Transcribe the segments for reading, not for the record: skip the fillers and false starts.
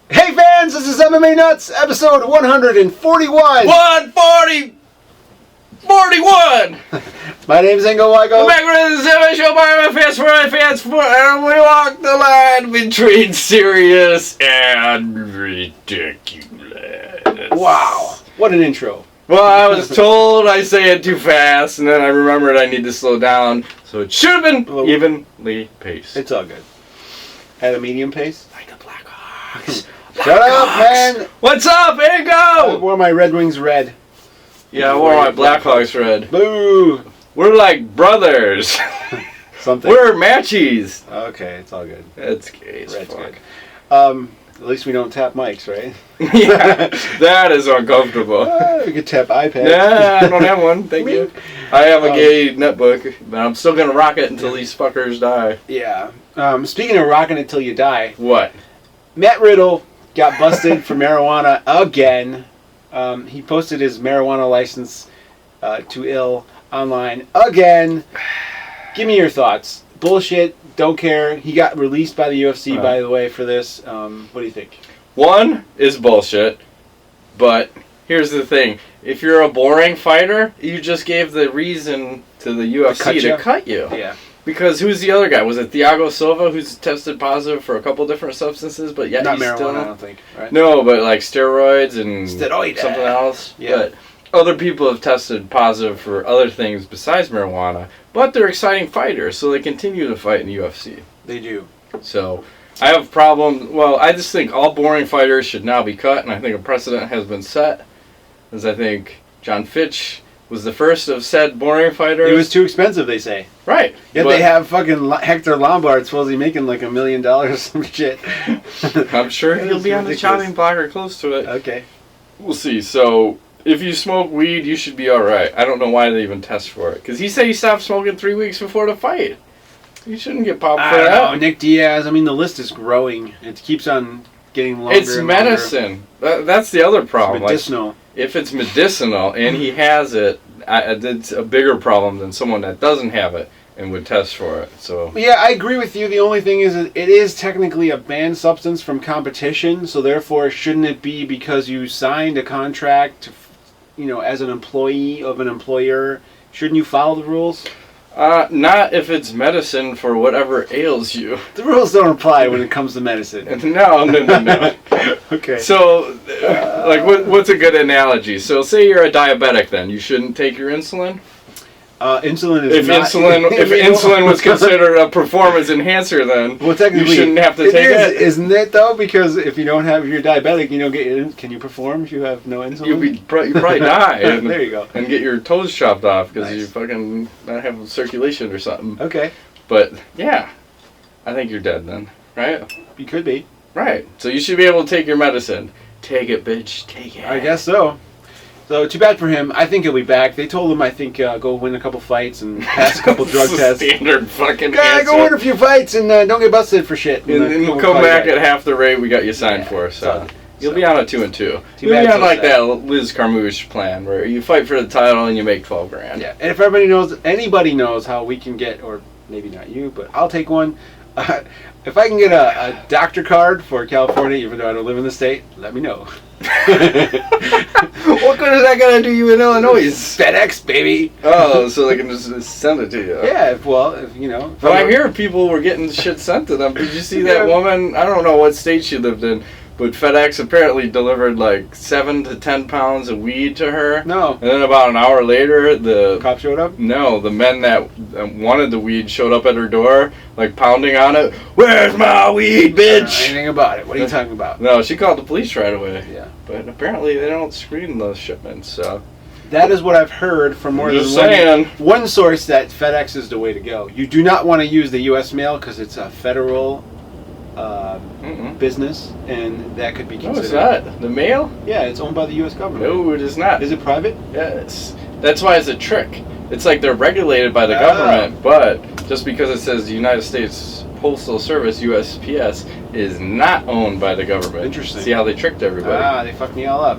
Hey fans, this is MMANUTS, episode 141. 140! 41! My name's Ingo Wygo. We're back with the MMA show by fans for fans, and we walk the line between serious and ridiculous. Wow, what an intro. Well, I was told I say it too fast, and then I remembered I need to slow down, so it should have been evenly paced. It's all good. At a medium pace? Like the Blackhawks. Shut up, man! What's up, I Ingo? wore my Red Wings red. Yeah, I wore my Blackhawks red. Boo! We're like brothers. Something. We're matchies. Okay, it's all good. That's gay as Red's fuck. good. At least we don't tap mics, right? Yeah, that is uncomfortable. We could tap iPads. Yeah, I don't have one, thank you. I have a gay netbook, but I'm still going to rock it until these fuckers die. Yeah. Speaking of rocking it till you die, What? Matt Riddle got busted for marijuana again. He posted his marijuana license to ill online again. Give me your thoughts. Bullshit. Don't care. He got released by the UFC, by the way, for this. What do you think? One is bullshit, but here's the thing. If you're a boring fighter, you just gave the reason to the UFC to cut you. Yeah. Because who's the other guy? Was it Thiago Silva who's tested positive for a couple different substances, but yet Not he's marijuana, still... I don't think. Right? No, but like steroids and Steroid. something else. Yeah. But other people have tested positive for other things besides marijuana, but they're exciting fighters, so they continue to fight in the UFC. They do. So I have problems. Well, I just think all boring fighters should now be cut, and I think a precedent has been set, as I think John Fitch was the first of said boring fighters. It was too expensive, they say. Right. Yet they have fucking Hector Lombard supposedly making like $1 million or some shit. I'm sure he'll be on the ridiculous. chopping block or close to it. Okay. We'll see. So if you smoke weed, you should be all right. I don't know why they even test for it. Because he said he stopped smoking 3 weeks before the fight. You shouldn't get popped for I don't that. know. Nick Diaz, I mean, the list is growing. It keeps on getting longer. It's and medicine. That's the other problem. It's medicinal. Like, if it's medicinal and he has it, it's a bigger problem than someone that doesn't have it and would test for it. So Yeah, I agree with you. The only thing is that it is technically a banned substance from competition, so therefore shouldn't it be because you signed a contract, as an employee of an employer, shouldn't you follow the rules? not if it's medicine for whatever ails you. The rules don't apply when it comes to medicine. No. Okay. So, what's a good analogy? So, say you're a diabetic, then you shouldn't take your insulin. Insulin is If not... insulin was considered a performance enhancer, then Well, technically, you shouldn't have to take it. Isn't it though? Because if you don't have, if you're diabetic, you don't get. Can you perform if you have no insulin? You probably die. And, There you go. And get your toes chopped off because Nice. you fucking not have circulation or something. Okay, But yeah, I think you're dead then, right? you could be. Right. So you should be able to take your medicine. Take it, bitch. Take it. I guess so. So too bad for him. I think he'll be back. They told him, I think, go win a couple fights and pass a couple drug tests. Standard fucking Yeah, answer. go win a few fights and don't get busted for shit. And then we'll come back at half the rate we got you signed for. So you'll be on a 2-2. You'll be on like that Liz Carmouche plan where you fight for the title and you make $12,000. Yeah, and if anybody knows how we can get, or maybe not you, but I'll take one. If I can get a doctor card for California, even though I don't live in the state, let me know. What good is that gonna do you in Illinois? FedEx, baby. Oh, so they can just send it to you. Yeah, if But I hear people were getting shit sent to them. Did you see that woman? I don't know what state she lived in, but FedEx apparently delivered like 7 to 10 pounds of weed to her. No. And then about an hour later, the cop showed up? No, the men that wanted the weed showed up at her door, like pounding on it. Where's my weed, bitch? I don't know anything about it. What are you talking about? No, she called the police right away. Yeah. But apparently they don't screen those shipments, so. That is what I've heard from more than one source, that FedEx is the way to go. You do not want to use the U.S. mail because it's a federal business, and that could be considered. No, it's not. The mail? Yeah, it's owned by the U.S. government. No, it is not. Is it private? Yes. That's why it's a trick. It's like they're regulated by the government, but just because it says the United States Postal Service, USPS, is not owned by the government. Interesting. See how they tricked everybody? They fucked me all up.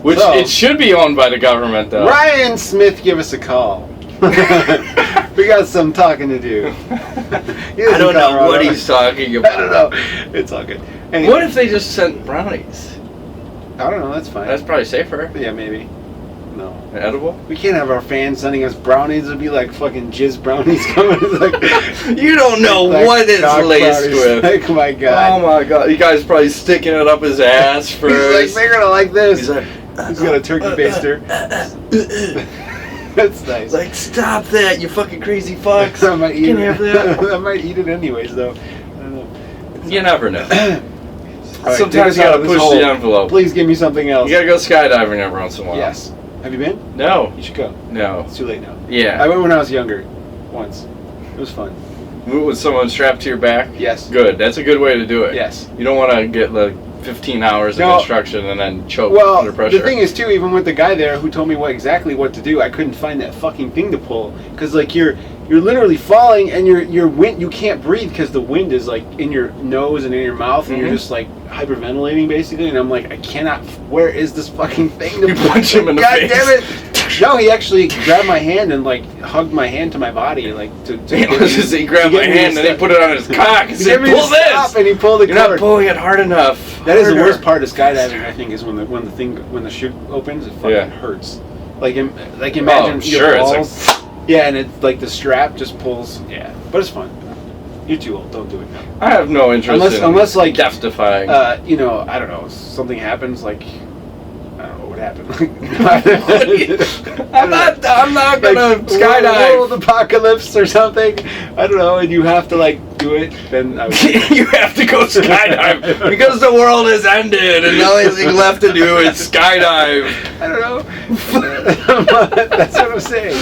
Which it should be owned by the government, though. Ryan Smith, give us a call. We got some talking to do. I don't know what he's talking about. I don't know. It's all good. Anyway. What if they just sent brownies? I don't know. That's fine. That's probably safer. Yeah, maybe. No. Edible? We can't have our fans sending us brownies. It'd be like fucking jizz brownies coming. It's like, you don't know like what it's laced brownies. with. Like, oh my god. Oh my god. You guys probably sticking it up his ass first. He's like, they're gonna like this. He's like, he's got a turkey baster. That's nice. Like, stop that, you fucking crazy fucks. I might eat Can it. you have that? I might eat it anyways, though. I don't know. You never know. Right, Sometimes you gotta push the envelope. Please give me something else. You gotta go skydiving every once in a while. Yes. Have you been? No. You should go. No. It's too late now. Yeah. I went when I was younger. Once. It was fun. With someone strapped to your back? Yes. Good. That's a good way to do it. Yes. You don't want to get like 15 hours of instruction and then choke under pressure. The thing is too, even with the guy there who told me exactly what to do, I couldn't find that fucking thing to pull because like you're literally falling and your wind, you can't breathe because the wind is like in your nose and in your mouth and you're just like hyperventilating basically. And I'm like, I cannot. Where is this fucking thing to You punch him in the face. God damn it! No, he actually grabbed my hand and like hugged my hand to my body, like to he grabbed my hand and he put it on his cock and said, "Pull this!" And he pulled the You're cord. not pulling it hard enough. That is the worst part of skydiving, I think, is when the chute opens, it fucking hurts. Like imagine your balls. It's like, yeah, and it's like the strap just pulls. Yeah, but it's fun. You're too old. Don't do it now. I have no interest unless like death-defying. You know, I don't know. Something happens like. I don't know what happened. I'm not gonna like, skydive. World apocalypse or something. I don't know, and you have to like do it. Then I would you have to go skydive because the world has ended, and the only thing left to do is skydive. I don't know. That's what I'm saying.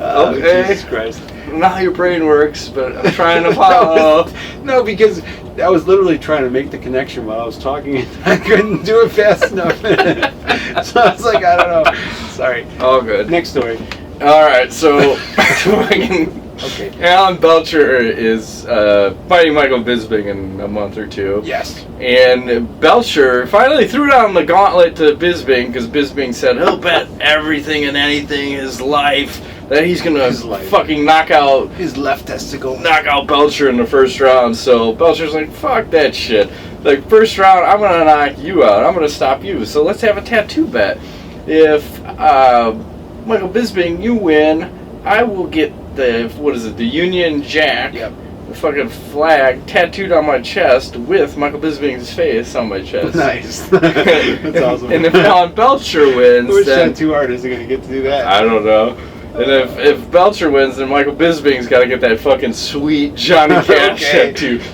Okay. Jesus Christ. I don't know how your brain works, but I'm trying to follow. No, because I was literally trying to make the connection while I was talking, and I couldn't do it fast enough. So I was like, I don't know. Sorry. All good. Next story. All right, so okay. Alan Belcher is fighting Michael Bisping in a month or two. Yes. And Belcher finally threw down the gauntlet to Bisping because Bisping said he'll bet everything and anything his life that he's gonna fucking knock out Belcher in the first round. So Belcher's like, fuck that shit. Like, first round, I'm gonna knock you out. I'm gonna stop you. So let's have a tattoo bet. If Michael Bisping, you win, I will get the Union Jack, the fucking flag tattooed on my chest with Michael Bisping's face on my chest. Nice. That's awesome. And if Alan Belcher wins, which then tattoo artist are gonna get to do that? I don't know. And if Belcher wins, then Michael Bisping's got to get that fucking sweet Johnny Cash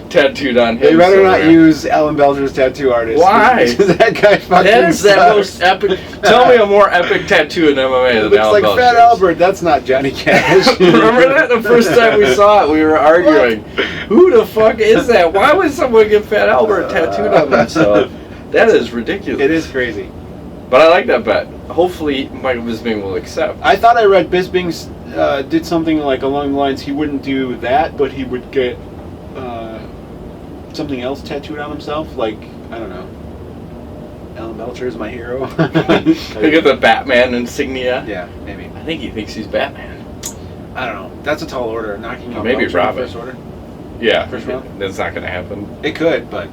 tattooed on him. You better not use Alan Belcher's tattoo artist. Why? That guy fucking That is sucks. that most epic. Tell me a more epic tattoo in MMA than looks Alan like Belcher's. Fat Albert. That's not Johnny Cash. Remember that? The first time we saw it, we were arguing. Who the fuck is that? Why would someone get Fat Albert tattooed on themselves? That is ridiculous. It is crazy. But I like that bet. Hopefully, Michael Bisping will accept. I thought I read Bisping's did something like along the lines he wouldn't do that, but he would get something else tattooed on himself. Like, I don't know. Alan Belcher is my hero. He get the Batman insignia. Yeah, maybe. I think he thinks he's Batman. I don't know. That's a tall order. Knocking out Maybe Belcher in the Robin. first order. Yeah, First round? that's not going to happen. It could, but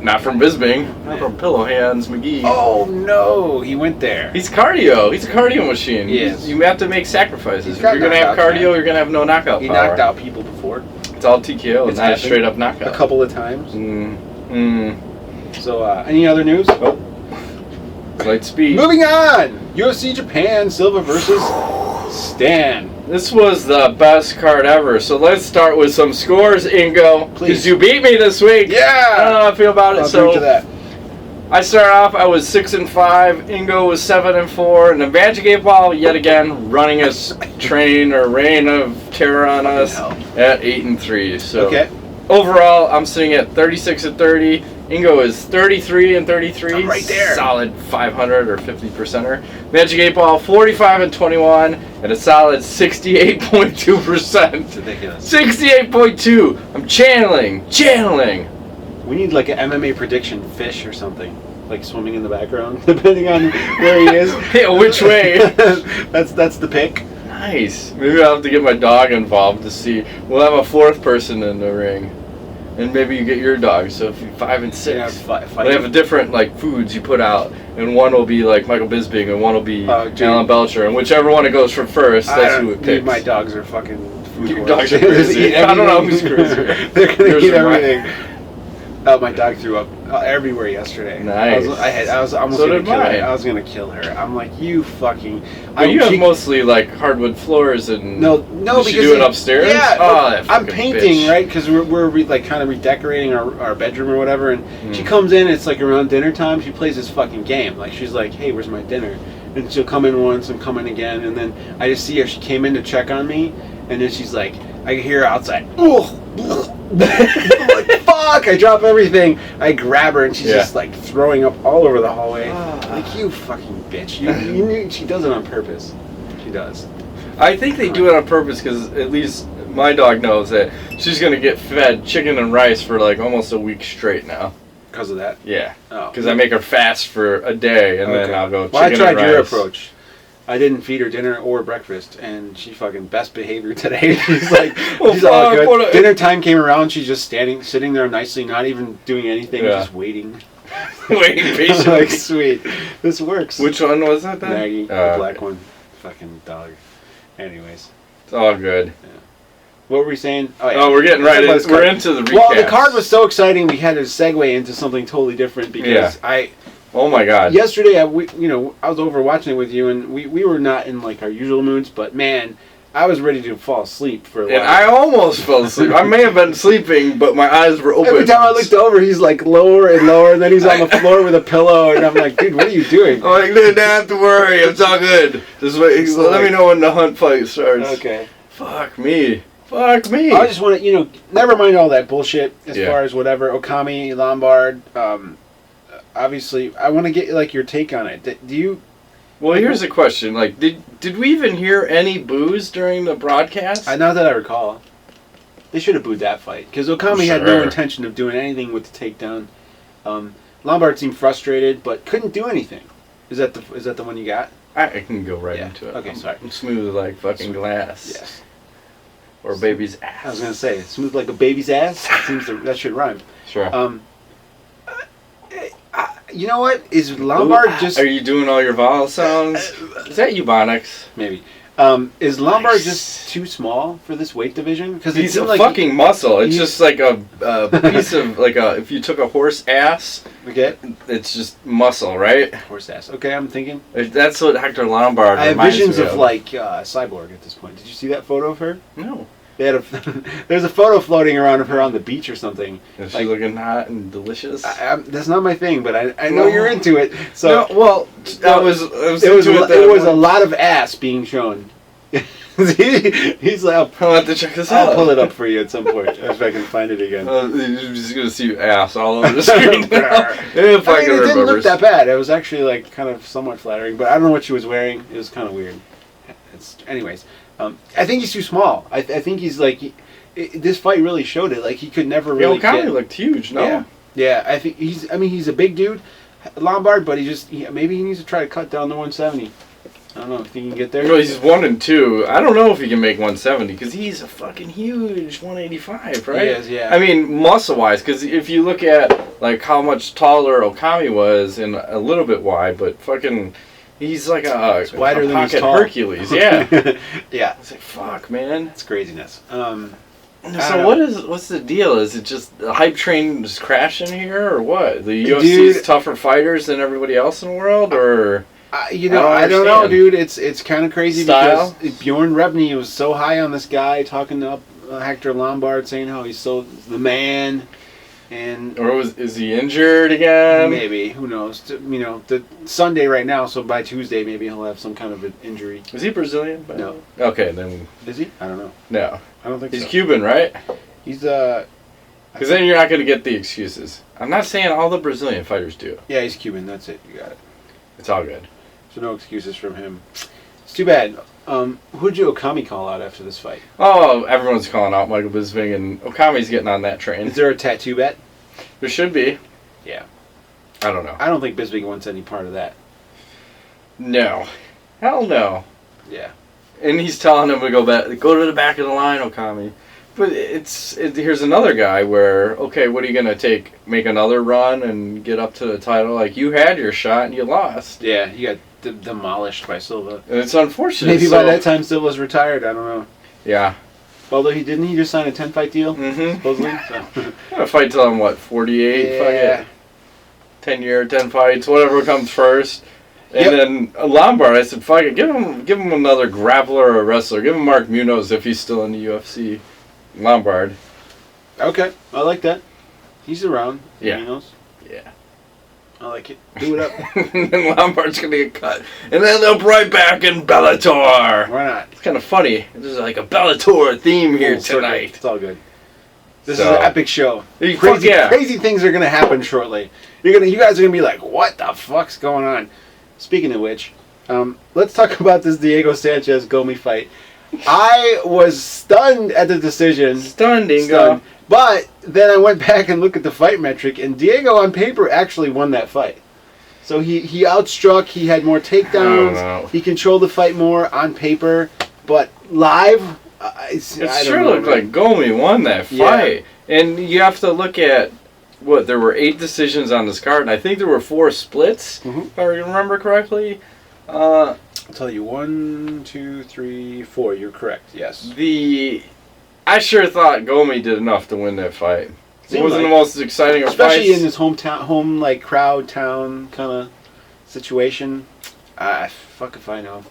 Not from Bisping. Not from Pillow Hands McGee. oh no, he went there. He's cardio. He's a cardio machine. Yes. You have to make sacrifices. He's If got you're going to have knockouts, cardio, man. you're going to have no knockout He power. knocked out people before It's all TKO. It's not a happened straight up knockout. a couple of times. Mm. So, any other news? Oh. Light speed. Moving on. UFC Japan, Silva versus Stann. This was the best card ever. So let's start with some scores, Ingo. Please. Because you beat me this week. Yeah. I don't know how I feel about it. I'll So drink to that. I started off, I was 6-5. Ingo was 7-4. And the Magic 8 Ball, yet again, running a train or reign of terror on us at 8-3. So Okay. overall, I'm sitting at 36-30. Ingo is 33-33. I'm right there. Solid 500 or 50%er. Magic 8 Ball 45-21 and a solid 68.2%. Ridiculous. 68.2. I'm channeling. We need like an MMA prediction fish or something. Like swimming in the background, depending on where he is. Yeah, which way? That's the pick. Nice. Maybe I'll have to get my dog involved to see. We'll have a fourth person in the ring. and maybe you get your dog. So if you 5 and 6, Yeah, they have a different like foods you put out, and one will be like Michael Bisping, and one will be Alan Belcher, and whichever one it goes for first, that's who it picks. My dogs are fucking food. Your dogs are crazy. I don't know who's crazy. They're gonna eat everything. Oh, my dog threw up everywhere yesterday. Nice. I was almost gonna kill her. I was gonna kill her. I'm like, you fucking. But you have mostly like hardwood floors and. No, because you do it upstairs. Yeah, oh, I'm painting right because we're like kind of redecorating our bedroom or whatever, and she comes in. It's like around dinner time. She plays this fucking game. Like she's like, hey, where's my dinner? And she'll come in once and come in again, and then I just see her. She came in to check on me, and then she's like, I can hear her outside. I'm like, fuck! I drop everything. I grab her and she's just like throwing up all over the hallway. Like, you fucking bitch. You knew she does it on purpose. She does. I think they do it on purpose because at least my dog knows that she's gonna get fed chicken and rice for like almost a week straight now. Because of that? Yeah. Because I make her fast for a day and then I'll go chicken and rice. Well, I tried your approach. I didn't feed her dinner or breakfast, and she fucking best behavior today. She's like, she's all good. Dinner time came around, she's just sitting there nicely, not even doing anything, just waiting. Waiting patiently. Like, sweet, this works. Which one was that then? Maggie, the black one. Fucking dog. Anyways. It's all good. Yeah. What were we saying? Oh, we're getting right in. We're into the recap. Well, the card was so exciting, we had to segue into something totally different because oh my God! Yesterday, I was over watching it with you, and we were not in like our usual moods. But man, I was ready to fall asleep for a while. And I almost fell asleep. I may have been sleeping, but my eyes were open. Every time I looked over, he's like lower and lower, and then he's on the floor with a pillow, and I'm like, dude, what are you doing? I'm like, dude, don't have to worry. It's all good. Just wait. Let me know when the hunt fight starts. Okay. Fuck me. Fuck me. I just want to, never mind all that bullshit as far as whatever Okami, Lombard. Obviously, I want to get like your take on it. Do you? Well, here's a question. Like, did we even hear any boos during the broadcast? Not that I recall. They should have booed that fight because Okami had no intention of doing anything with the takedown. Lombard seemed frustrated, but couldn't do anything. Is that the one you got? I can go right into it. Okay, sorry. I'm smooth like fucking glass. Yes. Or a baby's ass. I was gonna say smooth like a baby's ass. That should rhyme. Sure. You know what? Is Lombard just... Are you doing all your vowel sounds? Is that Ebonics? Maybe. Is Lombard just too small for this weight division? Because he's a fucking muscle. It's just like a piece of... if you took a horse ass, it's just muscle, right? Horse ass. Okay, I'm thinking. That's what Hector Lombard reminds me of. I have visions of Cyborg at this point. Did you see that photo of her? No. There's a photo floating around of her on the beach or something. Is she looking hot and delicious? That's not my thing, but I know you're into it. So it was a lot of ass being shown. He's like, I'll have to check this out. I'll pull it up for you at some point if I can find it again. You're just gonna see ass all over the screen. It didn't look that bad. It was actually like kind of somewhat flattering, but I don't know what she was wearing. It was kind of weird. Anyways. I think he's too small. I think he's like... this fight really showed it. Like, he could never really Okami looked huge, no? Yeah, I think he's a big dude, Lombard, but maybe he needs to try to cut down to 170. I don't know if he can get there. Well, he's 1 and 2. I don't know if he can make 170, because he's a fucking huge 185, right? He is, yeah. I mean, muscle-wise, because if you look at, like, how much taller Okami was, and a little bit wide, but fucking... He's like a pocket Hercules, yeah. Yeah. It's like, fuck, man. It's craziness. So what's the deal? Is it just the hype train just crashing here, or what? The UFC's tougher fighters than everybody else in the world, or... I don't know, dude. It's kind of crazy because Bjorn Rebney was so high on this guy, talking up Hector Lombard, saying how he's the man. Is he injured again? Maybe. Who knows? The Sunday right now, so by Tuesday maybe he'll have some kind of an injury. Is he Brazilian? No. Okay, then. Is he? I don't know. No. I don't think he's Cuban, right? He's Because then you're not going to get the excuses. I'm not saying all the Brazilian fighters do. Yeah, he's Cuban. That's it. You got it. It's all good. So no excuses from him. It's too bad. Who'd you Okami call out after this fight? Oh, everyone's calling out Michael Bisping, and Okami's getting on that train. Is there a tattoo bet? There should be. Yeah. I don't know. I don't think Bisping wants any part of that. No. Hell no. Yeah. And he's telling him to go to the back of the line, Okami. But here's another guy where, okay, what are you going to make another run and get up to the title? Like, you had your shot and you lost. Yeah, you got demolished by Silva. And it's unfortunate. Maybe by that time Silva's retired, I don't know. Yeah. Although he just sign a 10-fight deal, supposedly? So. Gonna fight till I'm, 48? Yeah. 10 year, 10 fights, whatever comes first. And then Lombard, I said, fuck it, give him another grappler or a wrestler. Give him Mark Munoz if he's still in the UFC. Lombard. Okay, I like that. He's around. Yeah. Munoz. Yeah. I like it. Do it up. And then Lombard's going to get cut. And then they'll be right back in Bellator. Why not? It's kind of funny. There's like a Bellator theme here tonight. It's all good. This is an epic show. Crazy things are going to happen shortly. You guys are going to be like, what the fuck's going on? Speaking of which, let's talk about this Diego Sanchez Gomi fight. I was stunned at the decision. Stunned. But then I went back and looked at the fight metric, and Diego on paper actually won that fight. So he outstruck, he had more takedowns, he controlled the fight more on paper, but live, it sure looked like Gomi won that fight. Yeah. And you have to look at, there were 8 decisions on this card, and I think there were 4 splits, if I remember correctly. I'll tell you, 1, 2, 3, 4. You're correct. Yes. I sure thought Gomi did enough to win that fight. It wasn't the most exciting of fights, especially in his home crowd town kind of situation. Fuck if I know.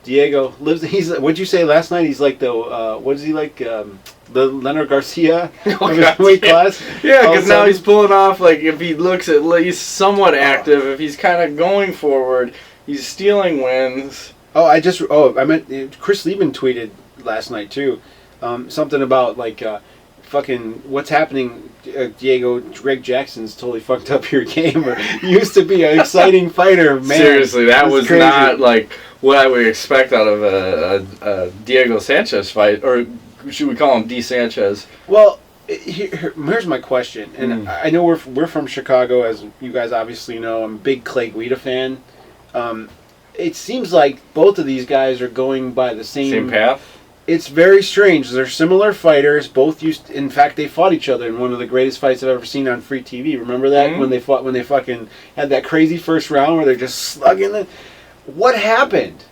Diego lives. What'd you say last night? He's like the what is he like? The Leonard Garcia of his weight class. Yeah, because now he's pulling off. Like if he looks at least somewhat active, if he's kind of going forward. He's stealing wins. I meant Chris Lieben tweeted last night too, something about fucking what's happening. Diego Greg Jackson's totally fucked up your game. Or used to be an exciting fighter, man. Seriously, that was crazy. Not like what I would expect out of a Diego Sanchez fight, or should we call him D Sanchez? Well, here's my question, and I know we're from Chicago, as you guys obviously know. I'm a big Clay Guida fan. It seems like both of these guys are going by the same path. It's very strange. They're similar fighters. Both in fact, they fought each other in one of the greatest fights I've ever seen on free TV. Remember that when they fucking had that crazy first round where they're just slugging it. What happened?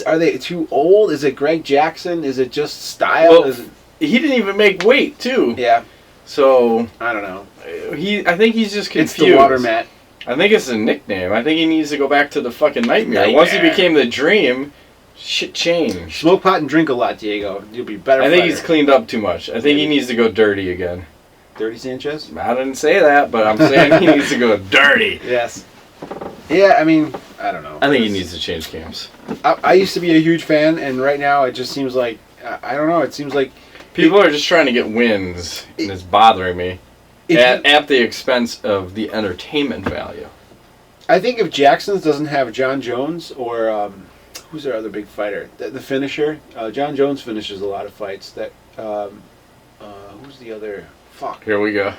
Are they too old? Is it Greg Jackson? Is it just style? Well, he didn't even make weight too. Yeah. So I don't know. I think he's just confused. It's the water mat. I think it's a nickname. I think he needs to go back to the fucking nightmare. Once he became the dream, shit changed. Smoke pot and drink a lot, Diego. You'll be better. I think he's cleaned up too much. I think he needs to go dirty again. Dirty Sanchez? I didn't say that, but I'm saying he needs to go dirty. Yes. Yeah, I mean, I don't know. I think he needs to change camps. I used to be a huge fan, and right now it just seems like, I don't know, it seems like... People are just trying to get wins, and it's bothering me. At the expense of the entertainment value. I think if Jackson's doesn't have John Jones or who's their other big fighter, the finisher. John Jones finishes a lot of fights. Who's the other? Fuck. Here we go.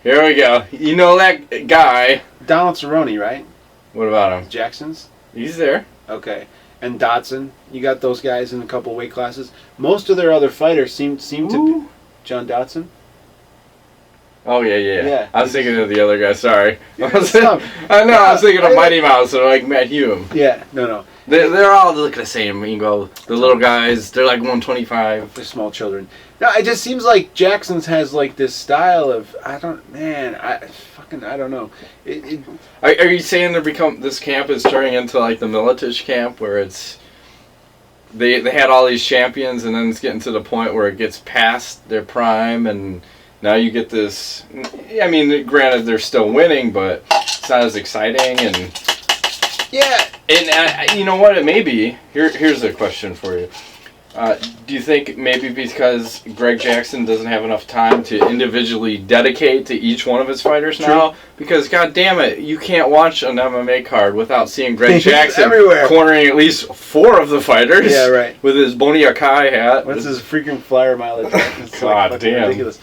You know that guy. Donald Cerrone, right? What about him? Jackson's. He's there. Okay. And Dotson. You got those guys in a couple weight classes. Most of their other fighters seem to be John Dotson. Oh, yeah. I was thinking of the other guy, sorry. I was thinking of Mighty Mouse or like Matt Hume. Yeah, no. They're all look the same. You go, the little guys, they're like 125. They're small children. No, it just seems like Jackson's has like this style of, I don't know. Are you saying this camp is turning into like the Miletich camp where it's, they had all these champions and then it's getting to the point where it gets past their prime and now you get this, I mean, granted they're still winning, but it's not as exciting and... Yeah. And you know what it may be? Here's a question for you. Do you think maybe because Greg Jackson doesn't have enough time to individually dedicate to each one of his fighters now? True. Because, god damn it, you can't watch an MMA card without seeing Greg Jackson cornering at least 4 of the fighters. Yeah, right. With his Boni Akai hat. What's his freaking flyer mileage? It's god damn. Ridiculous.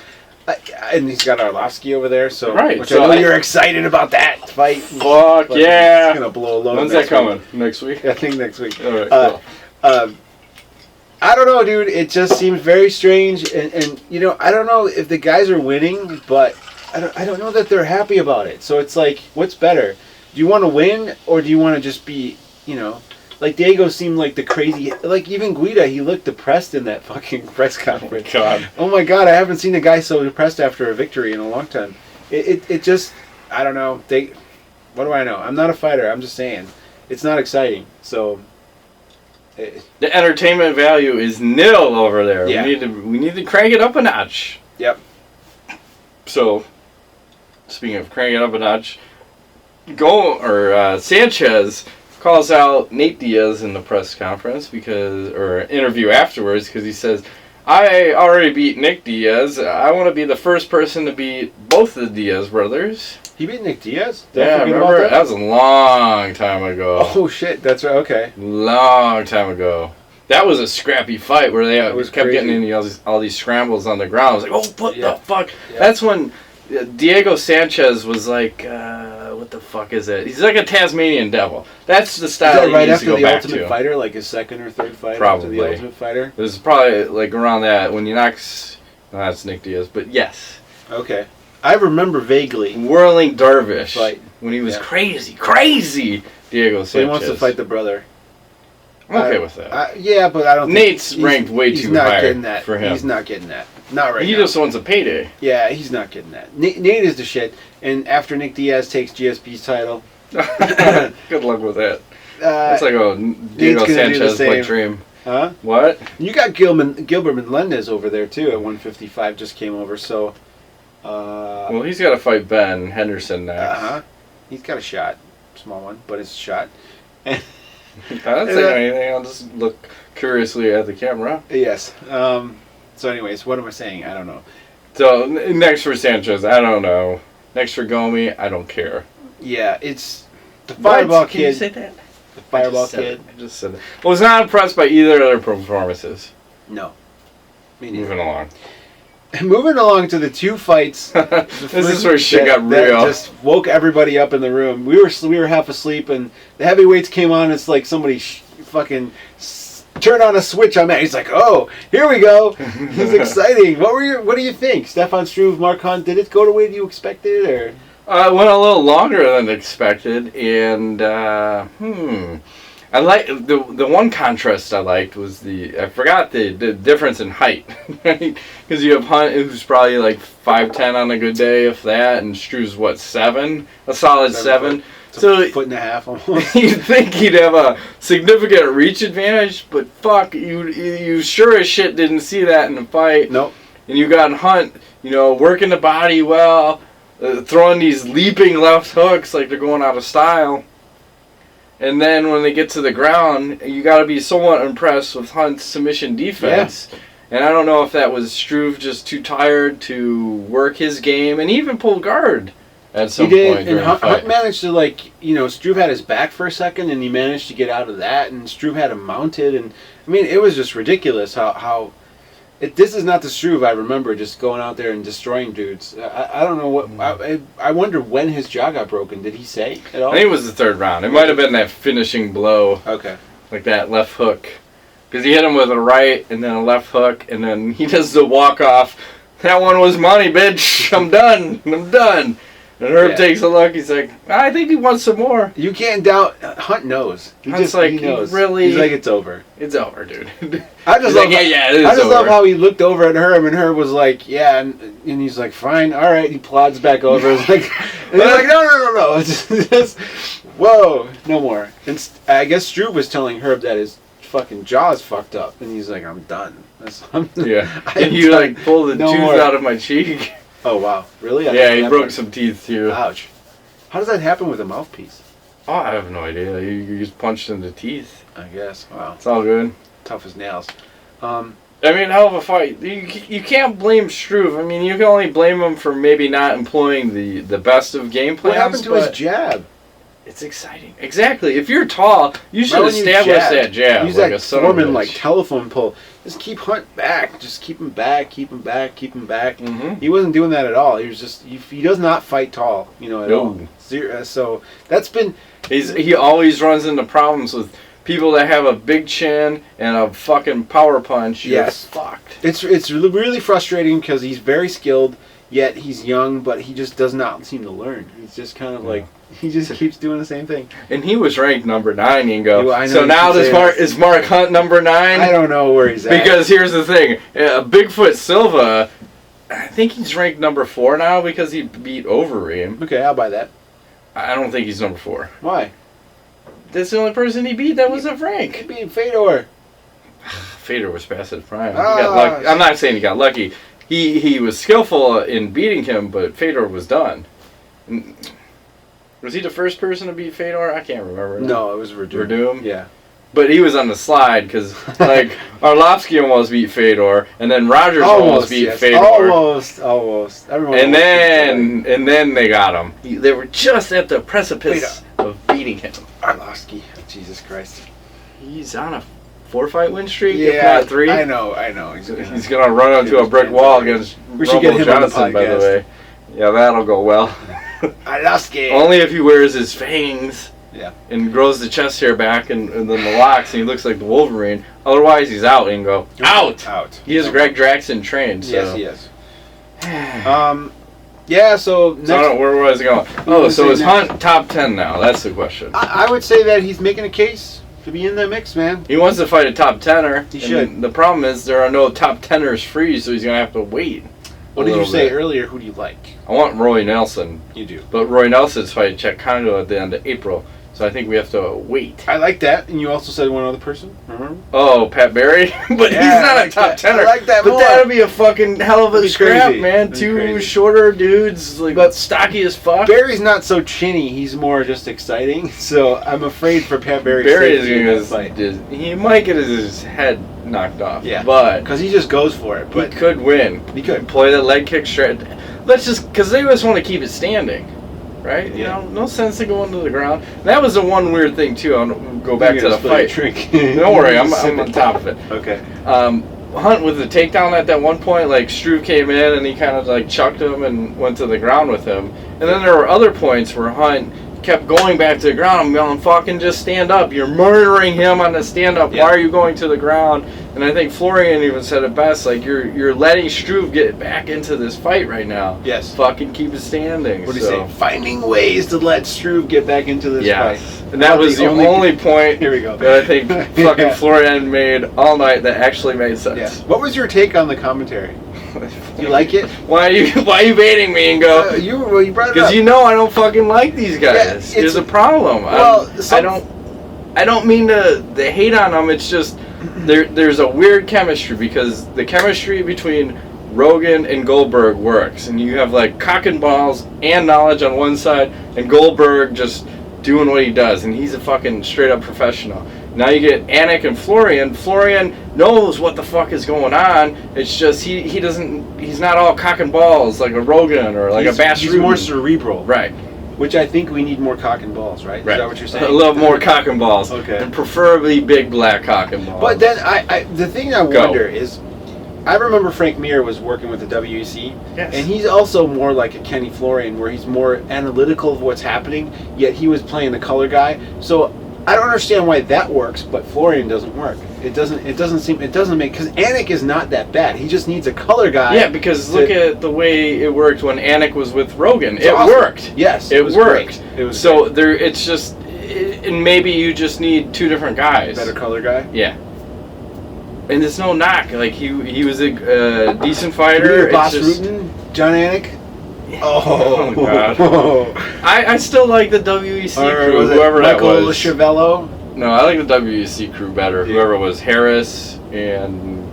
And he's got Arlovsky over there, so right. Which so I know you're excited about that fight. Fuck yeah! It's gonna blow a load. When's that coming? Next week? I think next week. All right. Cool. I don't know, dude. It just seems very strange, and you know, I don't know if the guys are winning, but I don't know that they're happy about it. So it's like, what's better? Do you want to win, or do you want to just be, you know, like Diego seemed like the crazy, like even Guida, he looked depressed in that fucking press conference. Oh my God, I haven't seen a guy so depressed after a victory in a long time. It just, I don't know. What do I know? I'm not a fighter. I'm just saying, it's not exciting. So. The entertainment value is nil over there. Yeah. We need to crank it up a notch. Yep. So, speaking of cranking it up a notch, Sanchez calls out Nate Diaz in the press conference or interview afterwards because he says, "I already beat Nick Diaz. I want to be the first person to beat both the Diaz brothers." He beat Nick Diaz? Yeah, remember? That was a long time ago. Oh, shit. That's right. Okay. Long time ago. That was a scrappy fight where they kept getting into all these scrambles on the ground. I was like, oh, what the fuck? Yeah. That's when Diego Sanchez was like, what the fuck is it? He's like a Tasmanian devil. That's the style he needs to go back to. Right after the Ultimate Fighter, like his second or third fight probably. After the Ultimate Fighter? It was probably like around that when he knocks... No, that's Nick Diaz, but yes. Okay. I remember vaguely. Whirling Dervish. Fight. When he was crazy Diego Sanchez. So he wants to fight the brother. I'm okay with that. Yeah, but I don't Nate's ranked way too high for him. He's not getting that. Not right now. He just wants a payday. Yeah, he's not getting that. Nate is the shit. And after Nick Diaz takes GSP's title... Good luck with that. That's like a Diego Sanchez like dream. Huh? What? You got Gilbert Melendez over there, too, at 155. Just came over, so... well, he's got to fight Ben Henderson next. He's got a shot. Small one, but it's a shot. I don't say anything. I'll just look curiously at the camera. Yes. So anyways, what am I saying? I don't know. So, next for Sanchez, I don't know. Next for Gomi, I don't care. Yeah, it's the Fireball Kid. Can you say that? The Fireball Kid. I just said that. I was not impressed by either of their performances. No. Moving along. Moving along to the two fights. This is where shit got real. Just woke everybody up in the room. We were half asleep, and the heavyweights came on. It's like somebody fucking turned on a switch on that. He's like, "Oh, here we go." It's exciting. What do you think, Stephan, Struve, Mark Hunt? Did it go the way you expected, or? It went a little longer than expected, and I like the one contrast I liked was I forgot the difference in height, right? Because you have Hunt, who's probably like 5'10" on a good day, if that, and Struve's what, 7? A solid 7. So a foot and a half almost. You'd think he'd have a significant reach advantage, but fuck, you sure as shit didn't see that in the fight. Nope. And you got Hunt, working the body well, throwing these leaping left hooks like they're going out of style. And then when they get to the ground, you got to be somewhat impressed with Hunt's submission defense. Yeah. And I don't know if that was Struve just too tired to work his game and even pull guard at some point. And Hunt managed to, Struve had his back for a second, and he managed to get out of that, and Struve had him mounted. And, I mean, it was just ridiculous how this is not the Struve I remember just going out there and destroying dudes. I don't know what... I wonder when his jaw got broken. Did he say at all? I think it was the third round. It might have been that finishing blow. Okay. Like that left hook. Because he hit him with a right and then a left hook, and then he does the walk-off. That one was money, bitch. I'm done. And Herb takes a look. He's like, I think he wants some more. You can't doubt. Hunt knows. He knows. Really? He's like, it's over. It's over, dude. I just love how he looked over at Herb, and Herb was like, yeah, and he's like, fine, all right. He plods back over. It's like, and he's like, no. It's just, whoa, no more. And I guess Struve was telling Herb that his fucking jaw's fucked up, and he's like, I'm done. And you pulled the tooth out of my cheek. Oh, wow. Really? He broke some teeth, too. Ouch. How does that happen with a mouthpiece? Oh, I have no idea. You just punched in the teeth. I guess. Wow. It's all good. Tough as nails. I mean, hell of a fight. You can't blame Struve. I mean, you can only blame him for maybe not employing the best of game plans. What happened to his jab? It's exciting. Exactly. If you're tall, you should establish that jab. Use like that Foreman telephone pull. Just keep Hunt back. Just keep him back. Mm-hmm. He wasn't doing that at all. He was just he does not fight tall, at all. So that's been he always runs into problems with people that have a big chin and a fucking power punch, you're fucked. It's really frustrating because he's very skilled, yet he's young, but he just does not seem to learn. He's just kind of like, he just keeps doing the same thing. And he was ranked number 9, Ingo. So now is Mark Hunt number 9? I don't know where he's at. Because here's the thing. Bigfoot Silva, I think he's ranked number 4 now because he beat Overeem. Okay, I'll buy that. I don't think he's number 4. Why? That's the only person he beat that was a rank. He beat Fedor. Fedor was past his prime. He got lucky. I'm not saying he got lucky. He was skillful in beating him, but Fedor was done. Was he the first person to beat Fedor? I can't remember. No, it was Verdum. Verdum? Yeah. But he was on the slide because, like, Arlovsky almost beat Fedor, and then Rogers almost beat Fedor. Almost. Everyone and then they got him. They were just at the precipice of beating him. Arlovsky. Jesus Christ. He's on a 4-fight win streak, if not 3. I know. He's gonna run onto a brick wall against Rumble Johnson, by the way. Yeah, that'll go well. Arlovsky. Only if he wears his fangs. Yeah. And grows the chest hair back and then the locks, and he looks like the Wolverine. Otherwise, he's out, Ingo. Out! He is Greg Draxton trained, so. Yes, he is. Yeah, so next... So where was it going? Oh, so is Hunt top 10 now? That's the question. I would say that he's making a case to be in the mix, man. He wants to fight a top 10er. He should. The problem is there are no top 10ers free, so he's going to have to wait. What did you say earlier? Who do you like? I want Roy Nelson. You do. But Roy Nelson's fighting Chet Congo at the end of April. So I think we have to wait. I like that. And you also said one other person, remember? Oh, Pat Barry? But he's not a top 10er. I like that But more. that'd be a fucking hell of a scrap, crazy. man. Two shorter dudes, like, stocky as fuck. Barry's not so chinny. He's more just exciting. So I'm afraid for Pat Barry. Barry he might get his head knocked off. Yeah. But because he just goes for it. But he could win. He could. Play the leg kick straight. Let's just... Because they just want to keep it standing. Right? You know, no sense to go into the ground. That was the one weird thing, too. I'll go back to the fight. Don't worry, I'm on top of it. Okay. Hunt with the takedown at that one point, like, Struve came in and he kind of, like, chucked him and went to the ground with him. And then there were other points where Hunt kept going back to the ground. I'm going, fucking just stand up. You're murdering him on the stand-up. Yeah. Why are you going to the ground? And I think Florian even said it best, like, you're letting Struve get back into this fight right now. Yes. Fucking keep it standing. What do you say? Finding ways to let Struve get back into this fight. And that was the only point Here we go. that I think fucking Florian made all night that actually made sense. Yeah. What was your take on the commentary? You like it? Why are you baiting me and go? You brought it up. Because you know I don't fucking like these guys. Yeah, There's a problem. Well, I don't mean to hate on them. It's just there's a weird chemistry because the chemistry between Rogan and Goldberg works, and you have like cock and balls and knowledge on one side, and Goldberg just doing what he does, and he's a fucking straight up professional. Now you get Anik and Florian. Florian knows what the fuck is going on. It's just he's not all cock and balls like a Rogan or like a Bass He's more cerebral. Right. Which I think we need more cock and balls, right? Right. Is that what you're saying? A little more cock and balls. Okay. And preferably big black cock and balls. But then the thing I wonder is, I remember Frank Mir was working with the WEC, yes. And he's also more like a Kenny Florian, where he's more analytical of what's happening, yet he was playing the color guy. So I don't understand why that works, but Florian doesn't work. It doesn't make, because Anik is not that bad. He just needs a color guy. Yeah, because look at the way it worked when Anik was with Rogan. It awesome. Worked. Yes, it worked. Great. It was so great. It's just, and maybe you just need two different guys. Better color guy. Yeah. And there's no knock. Like he was a decent fighter. Boss Rutan, John Anik. Oh God! I still like the WEC crew, whoever that was. Michael Chiavello. No, I like the WEC crew better. Yeah. Whoever was Harris and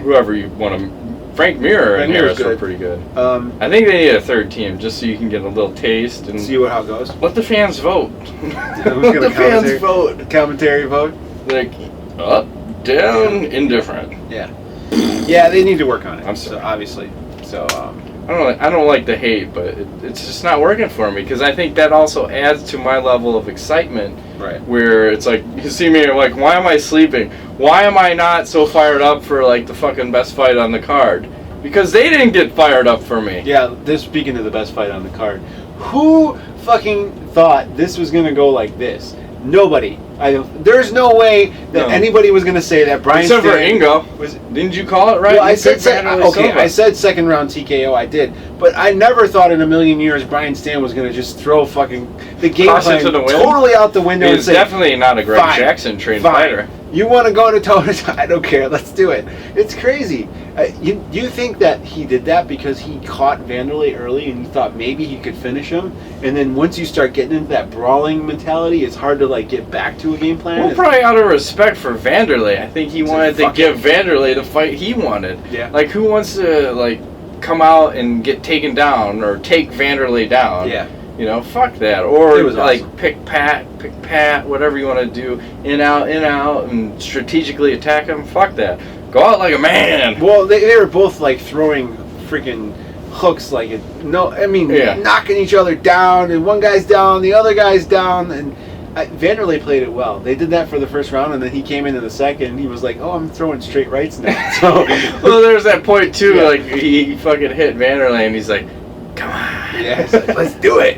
whoever you want to. Frank Mir and Harris were pretty good. I think they need a third team just so you can get a little taste and see how it goes. Let the fans vote. Let the fans vote. Commentary vote. Like up, down, indifferent. Yeah. Yeah, they need to work on it. I'm sorry. So, obviously. So. I don't like the hate, but it's just not working for me because I think that also adds to my level of excitement. Right. Where it's like you see me like, why am I sleeping? Why am I not so fired up for like the fucking best fight on the card? Because they didn't get fired up for me. Yeah. Speaking of the best fight on the card, who fucking thought this was gonna go like this? Nobody. There's no way that anybody was going to say that Brian Except for Stann Ingo. Didn't you call it right? Well, I said second round TKO. I did, but I never thought in a million years Brian Stann was going to just throw fucking the game plan totally out the window. He's definitely not a Greg Jackson trained fighter. You want to go to toe-to-toe? I don't care. Let's do it. It's crazy. You think that he did that because he caught Wanderlei early and he thought maybe he could finish him, and then once you start getting into that brawling mentality, it's hard to like get back to a game plan? Well, probably out of respect for Wanderlei. I think he wanted to give Wanderlei the fight he wanted. Yeah. Like, who wants to like come out and get taken down or take Wanderlei down? Yeah. You know, fuck that. Or like awesome. pick pat, whatever you want to do, in out, and strategically attack him. Fuck that. Go out like a man. Well, they were both like throwing freaking hooks, like knocking each other down, and one guy's down, the other guy's down, and Wanderlei played it well. They did that for the first round, and then he came into the second, and he was like, "Oh, I'm throwing straight rights now." So, well, there's that point too. Like he fucking hit Wanderlei, and he's like, "Come on." Yeah, he's like, let's do it.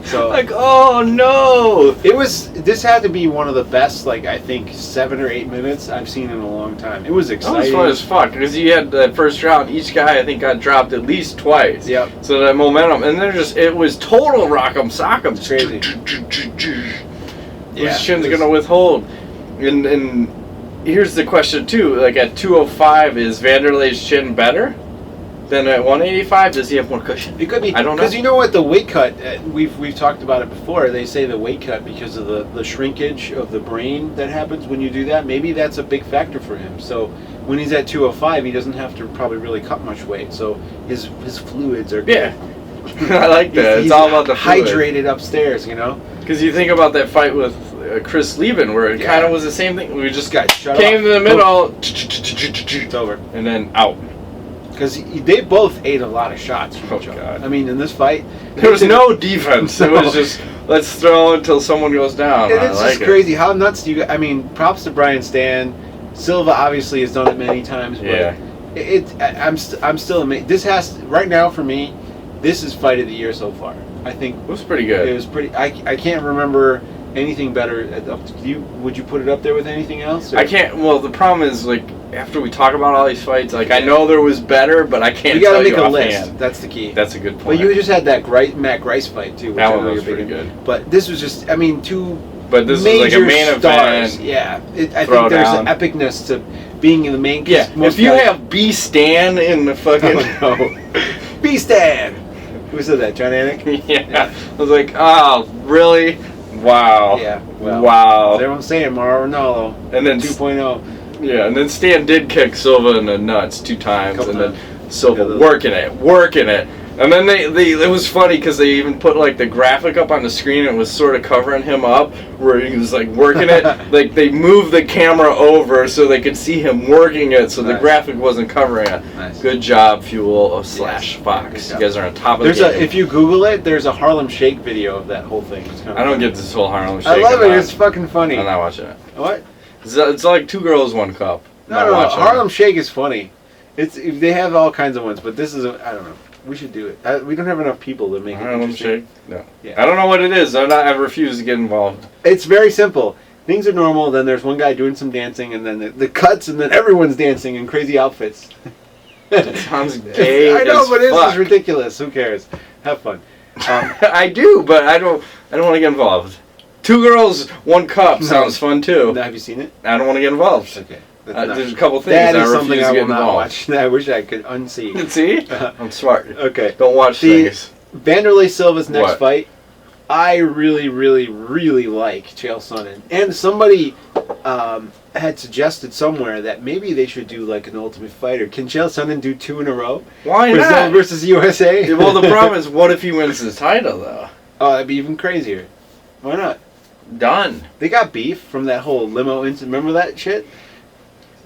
So like, oh no! This had to be one of the best, like I think 7 or 8 minutes I've seen in a long time. It was exciting. It was fun as fuck because you had that first round. Each guy I think got dropped at least twice. Yep. So that momentum, and it was total rock'em sock'em. It's crazy. Whose shin's gonna withhold? And here's the question too. Like at 205, is Wanderlei's chin better than at 185? Does he have more cushion? It could be. I don't know. Because you know what, the weight cut, we've talked about it before. They say the weight cut because of the shrinkage of the brain that happens when you do that. Maybe that's a big factor for him. So when he's at 205, he doesn't have to probably really cut much weight. So his fluids are good. Yeah. I like that. It's all about the fluid. Hydrated upstairs, you know? Because you think about that fight with Chris Lieben, where it kind of was the same thing. We just came to the middle, it's over, and then out. Because they both ate a lot of shots from each other. God. I mean, in this fight, there was no defense. It was just let's throw until someone goes down. It's just crazy. How nuts do you? I mean, props to Brian Stann. Silva obviously has done it many times. But I'm still amazed. This has right now for me. This is fight of the year so far. I think it was pretty good. It was pretty. I can't remember anything better. Would you put it up there with anything else? Or? I can't. Well, the problem is like after we talk about all these fights, like I know there was better, but I can't. You got to make a offhand. list. That's the key. That's a good point. Well, you just had that Matt Grice fight too. Which that one was pretty good. But this was just. I mean, two. But this is like a main stars. event. Yeah, I think there's an epicness to being in the main. Yeah, if you have B Stann in the fucking B Stann. Who said that? John Anik? Yeah. I was like, oh, really? Wow. Yeah. Well, wow. Everyone's saying Mauro Ranallo. And then 2.0. Yeah, and then Stann did kick Silva in the nuts 2 times, and then Silva working it. And then it was funny because they even put like the graphic up on the screen and it was sort of covering him up where he was like working it. Like they moved the camera over so they could see him working it, so the graphic wasn't covering it. Nice. Good job, Fuel / Fox. You guys are on top of the game. If you Google it, there's a Harlem Shake video of that whole thing. It's I don't get this whole Harlem Shake. I love it. It's fucking funny. I'm not watching it. What? It's like 2 girls, 1 cup. No. Harlem Shake is funny. They have all kinds of ones, but this is I don't know. We should do it. We don't have enough people to make it Harlem interesting. Shake? No. Yeah. I don't know what it is. I refuse to get involved. It's very simple. Things are normal, then there's one guy doing some dancing, and then the cuts, and then everyone's dancing in crazy outfits. It sounds gay. I know, but it's ridiculous. Who cares? Have fun. I do, but I don't want to get involved. 2 girls, 1 cup sounds fun too. Have you seen it? I don't want to get involved. Okay. There's a couple things that I is something refuse I to get will not involved. watch. I wish I could unsee. See? I'm smart. Okay. Don't watch things. Wanderlei Silva's next fight, I really, really, really like Chael Sonnen. And somebody had suggested somewhere that maybe they should do like an Ultimate Fighter. Can Chael Sonnen do 2 in a row? Why Brazil not? versus USA? Well, the problem is, what if he wins the title, though? Oh, that'd be even crazier. Why not? Done. They got beef from that whole limo incident. Remember that shit?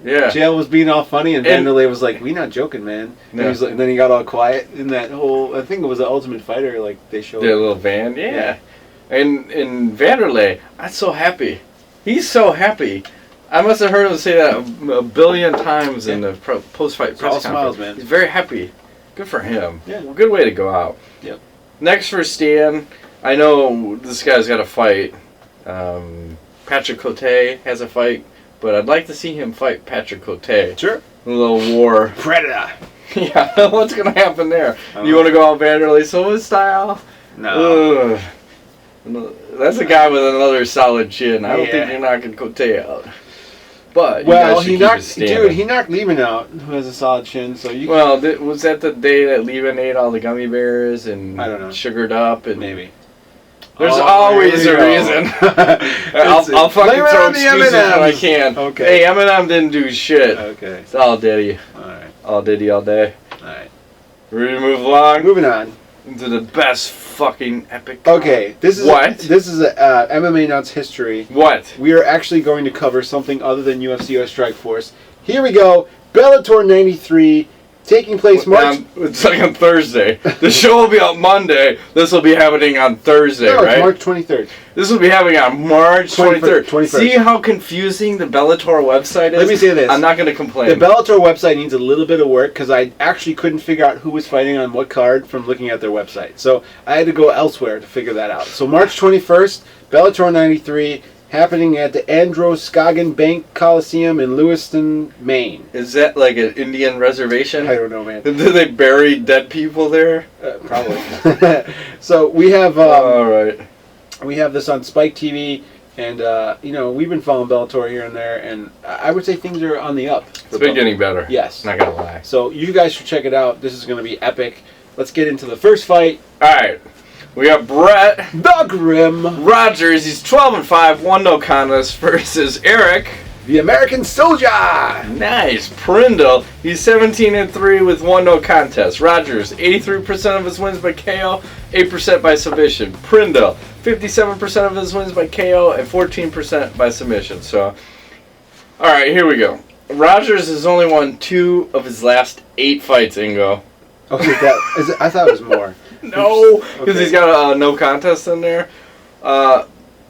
Yeah. Chael was being all funny, and Wanderlei was like, "We not joking, man." No. And, he's like, and then he got all quiet in that whole. I think it was the Ultimate Fighter. Like they showed. Their little van, yeah. And Wanderlei, I'm so happy. He's so happy. I must have heard him say that a billion times in the post-fight press conference. Smiles, man. He's very happy. Good for him. Yeah. Well, good way to go out. Yep. Next for Stann, I know this guy's got to fight. Patrick Cote has a fight, but I'd like to see him fight Patrick Cote. Sure. A little war. Predator. Yeah, what's going to happen there? You want to go all Wanderlei Silva style? No. Ugh. That's a guy with another solid chin. I don't think you're knocking Cote out. But well, he knocked Lima out, who has a solid chin. So you. Well, was that the day that Lima ate all the gummy bears and I don't know. Sugared up and maybe. There's always a reason. I'll fucking throw excuses when I can. Okay. Hey, Eminem didn't do shit. Okay. It's all Diddy. Alright. All Diddy all day. Alright. Ready to move along? Moving on. Into the best fucking epic. Okay. This is a MMANUTS history. What? We are actually going to cover something other than UFC or Strikeforce. Here we go. Bellator 93. Taking place March... It's like on Thursday. The show will be on Monday. This will be happening on Thursday, right? March 23rd. This will be happening on March 23rd. 21st. See how confusing the Bellator website is? Let me say this. I'm not going to complain. The Bellator website needs a little bit of work because I actually couldn't figure out who was fighting on what card from looking at their website. So I had to go elsewhere to figure that out. So March 21st, Bellator 93... happening at the Androscoggin Bank Coliseum in Lewiston, Maine. Is that like an Indian reservation? I don't know, man. Do they bury dead people there? Probably. So we have all right. We have this on Spike TV, and we've been following Bellator here and there, and I would say things are on the up. It's been getting better. Yes. Not gonna lie. So you guys should check it out. This is going to be epic. Let's get into the first fight. All right. We got Brett the Grim Rogers. He's 12-5, 1 contest versus Eric, the American Soldier. Nice. Prindle. He's 17-3 with 1 contest. Rogers, 83% of his wins by KO, 8% by submission. Prindle, 57% of his wins by KO and 14% by submission. So, all right, here we go. Rogers has only won 2 of his last 8 fights. Ingo. Okay, I thought it was more. No, because he's got a no contest in there.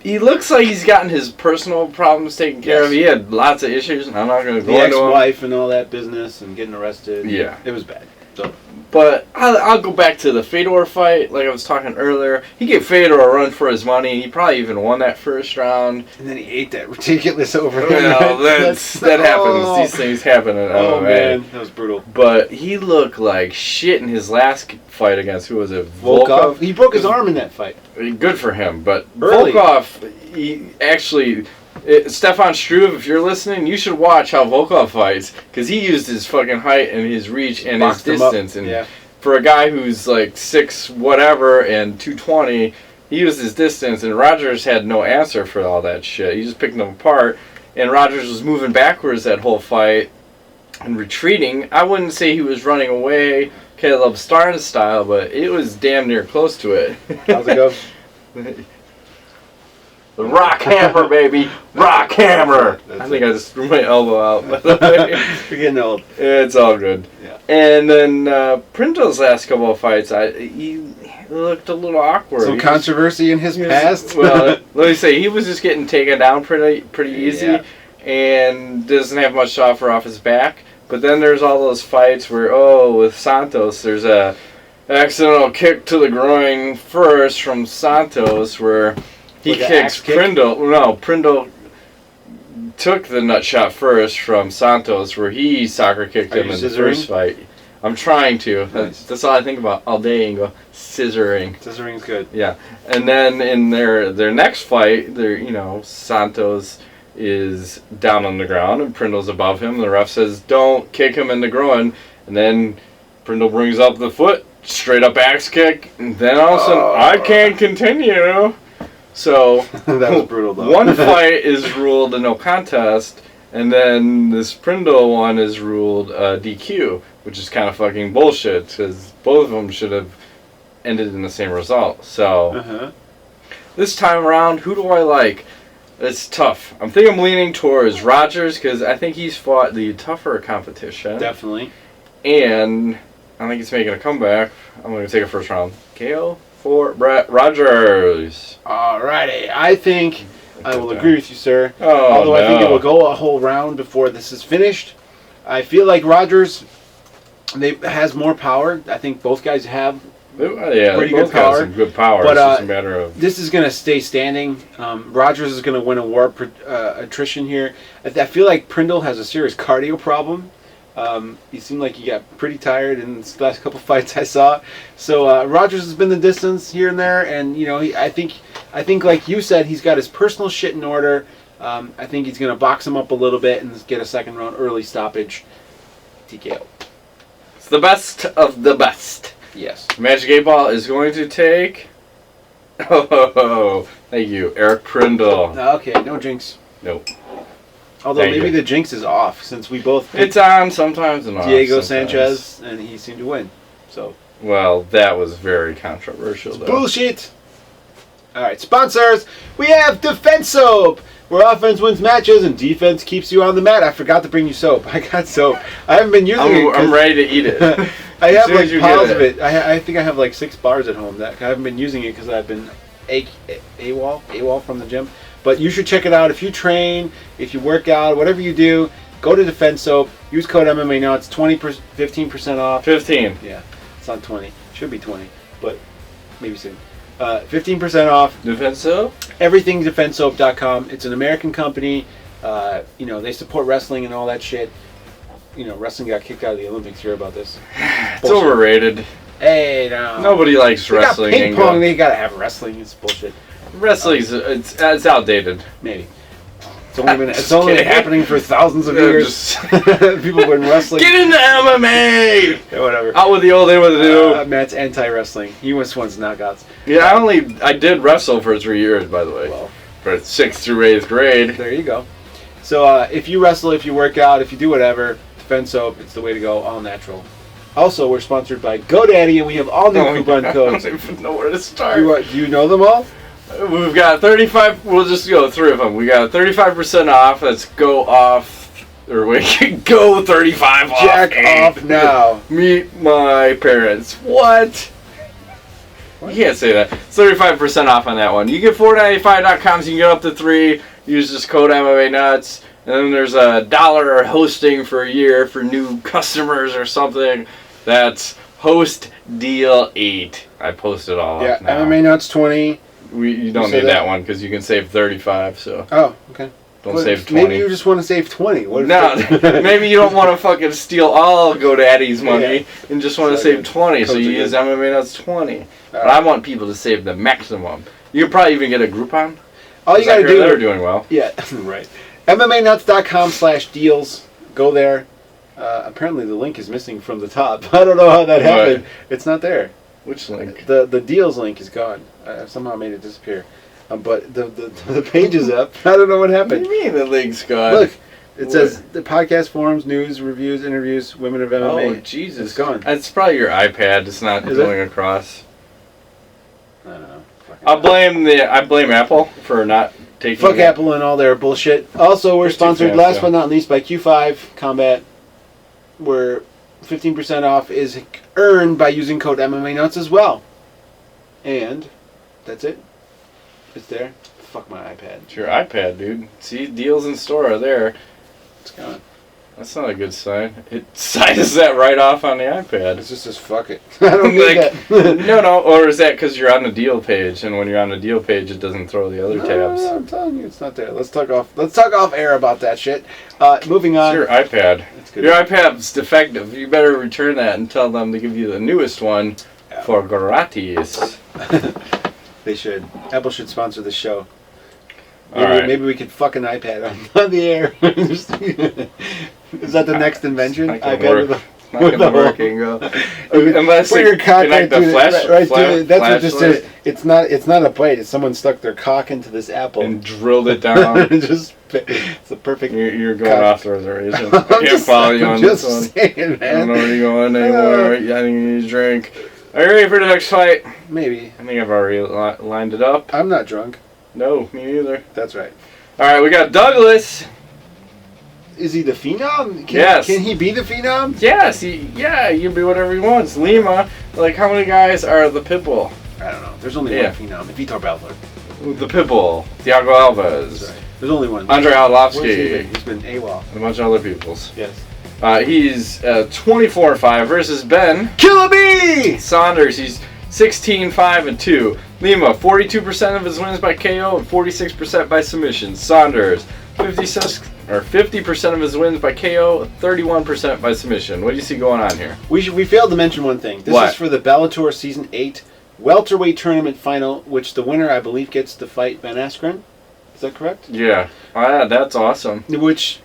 He looks like he's gotten his personal problems taken care of. He had lots of issues, and I'm not going to go into them. The ex-wife and all that business and getting arrested. Yeah. It was bad. So. But I'll go back to the Fedor fight, like I was talking earlier. He gave Fedor a run for his money. He probably even won that first round. And then he ate that ridiculous overhand. Well, that happens. These things happen in MMA. Oh, man. That was brutal. But he looked like shit in his last fight against, who was it? Volkov. He broke his arm in that fight. Good for him. But Early. Volkov, he actually... Stephan Struve, if you're listening, you should watch how Volkov fights, because he used his fucking height and his reach and his distance. And for a guy who's like 6 whatever and 220, he used his distance, and Rogers had no answer for all that shit. He just picked them apart, and Rogers was moving backwards that whole fight and retreating. I wouldn't say he was running away Caleb Starnes style, but it was damn near close to it. How's it go? The rock hammer, baby. Rock hammer. I think I just threw my elbow out, by the way. You're getting old. It's all good. Yeah. And then Prindle's last couple of fights, he looked a little awkward. Some controversy in his past? Well, let me say, he was just getting taken down pretty easy and doesn't have much to offer off his back. But then there's all those fights where, with Santos, there's a accidental kick to the groin first from Santos where... He kicks Prindle. No, Prindle took the nut shot first from Santos, where he soccer kicked him in the first fight. I'm trying to. Nice. That's all I think about all day. And go scissoring. Scissoring's good. Yeah, and then in their next fight, Santos is down on the ground and Prindle's above him. The ref says, "Don't kick him in the groin," and then Prindle brings up the foot, straight up axe kick, and then all of a sudden, I can't continue. So that was brutal, though. One fight is ruled a no contest, and then this Prindle one is ruled DQ, which is kind of fucking bullshit, because both of them should have ended in the same result. So this time around, who do I like? It's tough. I'm leaning towards Rogers, because I think he's fought the tougher competition. Definitely. And I think he's making a comeback. I'm going to take a first round KO for Brett Rogers. Alrighty. I think I will agree with you, sir. Oh, although I think it will go a whole round before this is finished. I feel like Rogers has more power. I think both guys have Yeah, pretty both good power. got some good power. But, It's just a matter of... This is going to stay standing. Rogers is going to win a war attrition here. I feel like Prindle has a serious cardio problem. He seemed like he got pretty tired in the last couple fights I saw. So Rogers has been the distance here and there, and you know, I think like you said, he's got his personal shit in order. I think he's going to box him up a little bit and get a second round early stoppage. TKO. It's the best of the best. Yes. Magic 8 Ball is going to take... Oh, thank you, Eric Prindle. Okay, no jinx. Nope. Although Thank maybe you. the jinx is off since we both picked It's on sometimes and off Diego sometimes. Sanchez and he seemed to win. So Well, that was very controversial, though. bullshit. All right, sponsors. We have Defense Soap, where offense wins matches and defense keeps you on the mat. I forgot to bring you soap. I got soap. I haven't been using it. I'm ready to eat it. I As have soon like as you piles get of it. I think I have like 6 bars at home that I haven't been using it because I've been AWOL from the gym. But you should check it out if you train, if you work out, whatever you do. Go to Defense Soap. Use code MMANUTS. 15% off. 15. Yeah, it's not 20. Should be 20, but maybe soon. 15% off. Defensive? Everything DefenseSoap.com. It's an American company. You know, they support wrestling and all that shit. You know, wrestling got kicked out of the Olympics. Hear about this? It's overrated. Hey, no. Nobody likes They wrestling. got ping pong. They gotta have wrestling. It's bullshit. Wrestling's it's outdated. Maybe. It's only been happening for thousands of years. People have been wrestling. Get into MMA! Yeah, whatever. Out with the old, in with the new. Matt's anti-wrestling. He just wants knockouts. Yeah, I did wrestle for 3 years, by the way. Well, For 6th through 8th grade. there you go. So if you wrestle, if you work out, if you do whatever, Defense Soap, it's the way to go. All natural. Also, we're sponsored by GoDaddy, and we have all new coupon codes. I don't even know where to start. Do you know them all? We've got 35. We'll just go 3 of them. We got 35% off. Let's go off, or we can go 35 off. Jack off now. Meet my parents. What? You can't say that. It's 35% off on that one. You get $4.95.com, so you can get up to 3. Use this code MMANUTS. And then there's $1 hosting for a year for new customers or something. That's host deal 8. I posted all Yeah, up now. MMANUTS 20. You don't say need that? that one because you can save 35. So Oh, okay. don't save 20. Maybe you just want to save 20. What if No, maybe you don't want to fucking steal all GoDaddy's money and just want to So save good. 20. So Codes you are use good. MMANUTS 20. But right. I want people to save the maximum. You could probably even get a Groupon. All you gotta do. They're doing well. Yeah, right. MMANuts.com/deals. Go there. Apparently the link is missing from the top. I don't know how that happened. It's not there. Which link? The deals link is gone. I somehow made it disappear. But the page is up. I don't know what What happened. do you mean the link's gone? Look, it says the podcast forums, news, reviews, interviews, women of MMA. Oh, Jesus. It's gone. It's probably your iPad. It's not Is going across. I don't know. I blame Apple for not taking Fuck it. Apple and all their bullshit. Also, we're They're too sponsored, fast, last yeah. but not least, by Q5 Combat, where 15% off is earned by using code MMANUTS as well. And that's it. It's there. Fuck my iPad. It's your iPad, dude. See, deals in store are there. It's gone. That's not a good sign. It signs that right off on the iPad. It's just says fuck it. I don't need that. No, or is that because you're on the deal page, and when you're on the deal page, it doesn't throw the other tabs? No, I'm telling you, it's not there. Let's talk off air about that shit. Moving on. It's your iPad. It's good. Your iPad's defective. You better return that and tell them to give you the newest one for gratis. They should. Apple should sponsor the show. All right. Maybe we could fuck an iPad on the air. Is that the next invention? Not gonna iPad work. with Not gonna work, Ingo. Unless put you your cock connect right the to flash, it. Right to it. That's what flash just light did it. It's not a bite. It's someone stuck their cock into this apple. and drilled it down. It's the perfect. You're going cock. off the reservation. I can't follow you on this one. Saying, I don't man. know where you're going anymore. I think you need a drink. Are you ready for the next fight? Maybe. I think I've already lined it up. I'm not drunk. No, me neither. That's right. All right, we got Douglas. Is he the phenom? Yes. Can he be the phenom? Yes, he can be whatever he wants. Lima, like how many guys are the Pitbull? I don't know. There's only one phenom. Vitor Belfort. The Pitbull, Thiago Alves, That's right. There's only one. Andre Where's he been? Arlovsky, He's been AWOL. and a bunch of other peoples. Yes. He's 24-5 versus Ben Killer Bee! Saunders. He's 16-5-2. Lima, 42% of his wins by KO and 46% by submission. Saunders, 50% of his wins by KO, 31% by submission. What do you see going on here? We failed to mention one thing. This is for the Bellator Season 8 welterweight tournament final, which the winner, I believe, gets to fight Ben Askren. Is that correct? Yeah. That's awesome. Which,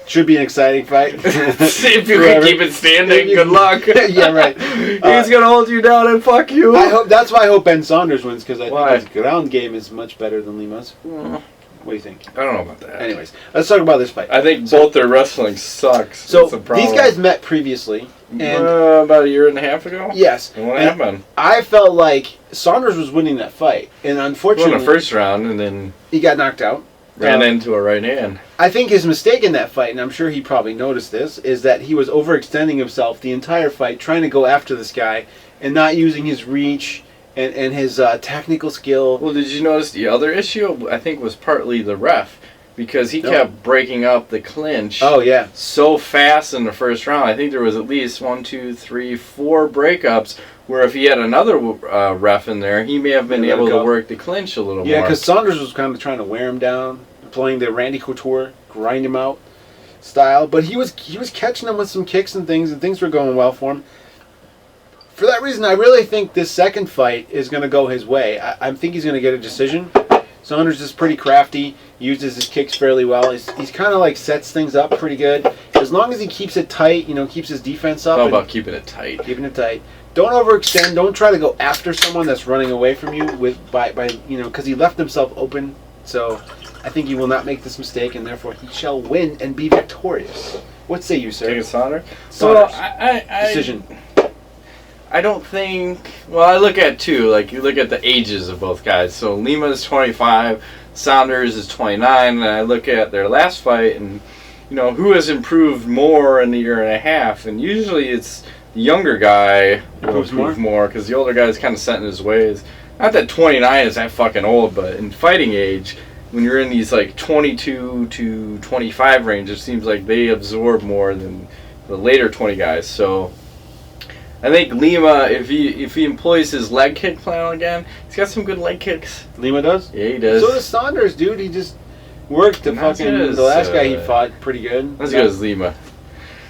should be an exciting fight. If you can keep it standing, good luck. Yeah, right. He's going to hold you down and fuck you. That's why I hope Ben Saunders wins, because I think his ground game is much better than Lima's. What do you think? I don't know about that. Anyways, let's talk about this fight. I think both their wrestling sucks. So these guys met previously. And about a year and a half ago? Yes. And what happened? I felt like Saunders was winning that fight. And unfortunately... in the first round, and then... he got knocked out. Ran into a right hand. I think his mistake in that fight, and I'm sure he probably noticed this, is that he was overextending himself the entire fight, trying to go after this guy, and not using his reach and his technical skill. Well, did you notice the other issue, I think, was partly the ref, because he kept breaking up the clinch so fast in the first round. I think there was at least 1, 2, 3, 4 breakups where if he had another ref in there, he may have been able to work the clinch a little more. Yeah, because Saunders was kind of trying to wear him down, playing the Randy Couture, grind him out style. But he was catching him with some kicks and things were going well for him. For that reason, I really think this second fight is going to go his way. I think he's going to get a decision. Saunders is pretty crafty, uses his kicks fairly well. He's kind of like sets things up pretty good. As long as he keeps it tight, keeps his defense up. How about keeping it tight? Keeping it tight. Don't overextend. Don't try to go after someone that's running away from you because he left himself open. So I think he will not make this mistake, and therefore he shall win and be victorious. What say you, sir? Take a Saunders? Saunders. Well, decision. I don't think... Well, I look at two. Like, you look at the ages of both guys. So Lima is 25, Saunders is 29, and I look at their last fight, and, who has improved more in a year and a half? And usually it's the younger guy will improve more, because the older guy is kind of set in his ways. Not that 29 is that fucking old, but in fighting age, when you're in these, 22 to 25 range, it seems like they absorb more than the later 20 guys. So... I think Lima, if he employs his leg kick plan again, he's got some good leg kicks. Lima does? Yeah, he does. So does Saunders, dude. He just worked the last guy he fought pretty good. As good as Lima.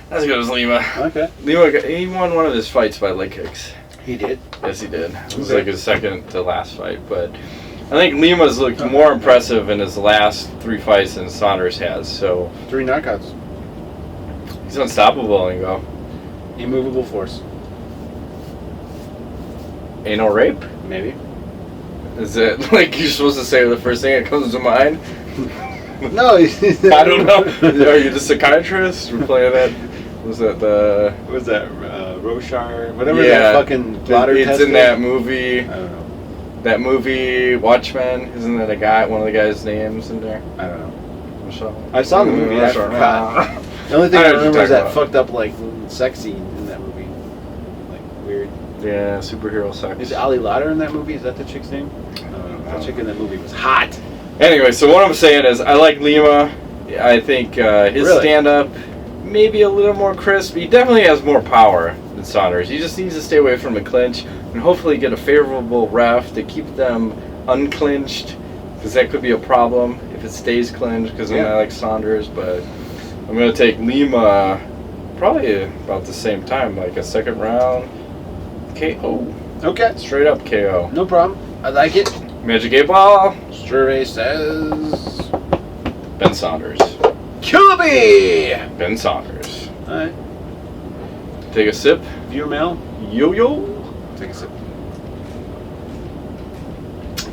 As good as Lima. Okay. Lima, he won one of his fights by leg kicks. He did? Yes, he did. It was like his second to last fight, but I think Lima's looked more impressive in his last 3 fights than Saunders has. So 3 knockouts. He's unstoppable, and go. Immovable force. Anal rape? Maybe. Is it like you're supposed to say the first thing that comes to mind? No. I don't know. Are you the psychiatrist? We're playing that. Was that the... Was that Roshar? Whatever that fucking blotter test It's in that movie. I don't know. That movie, Watchmen. Isn't that a guy, one of the guys' names in there? I don't know. Roshar. I saw the movie. I forgot. The only thing I remember is that fucked up, sex scene in that movie. Weird. Yeah, superhero sex. Is Ali Lauder in that movie? Is that the chick's name? I don't know. That chick in that movie was hot. Anyway, so what I'm saying is I like Lima. I think his stand-up maybe a little more crisp. He definitely has more power than Saunders. He just needs to stay away from the clinch and hopefully get a favorable ref to keep them unclinched, because that could be a problem if it stays clinched, because I like Saunders. But I'm going to take Lima probably about the same time, like a second round KO. Okay. Straight up KO. No problem. I like it. Magic 8 Ball. Struve says... Ben Saunders. Kilby! Ben Saunders. Alright. Take a sip. Viewer mail. Yo-yo. Take a sip.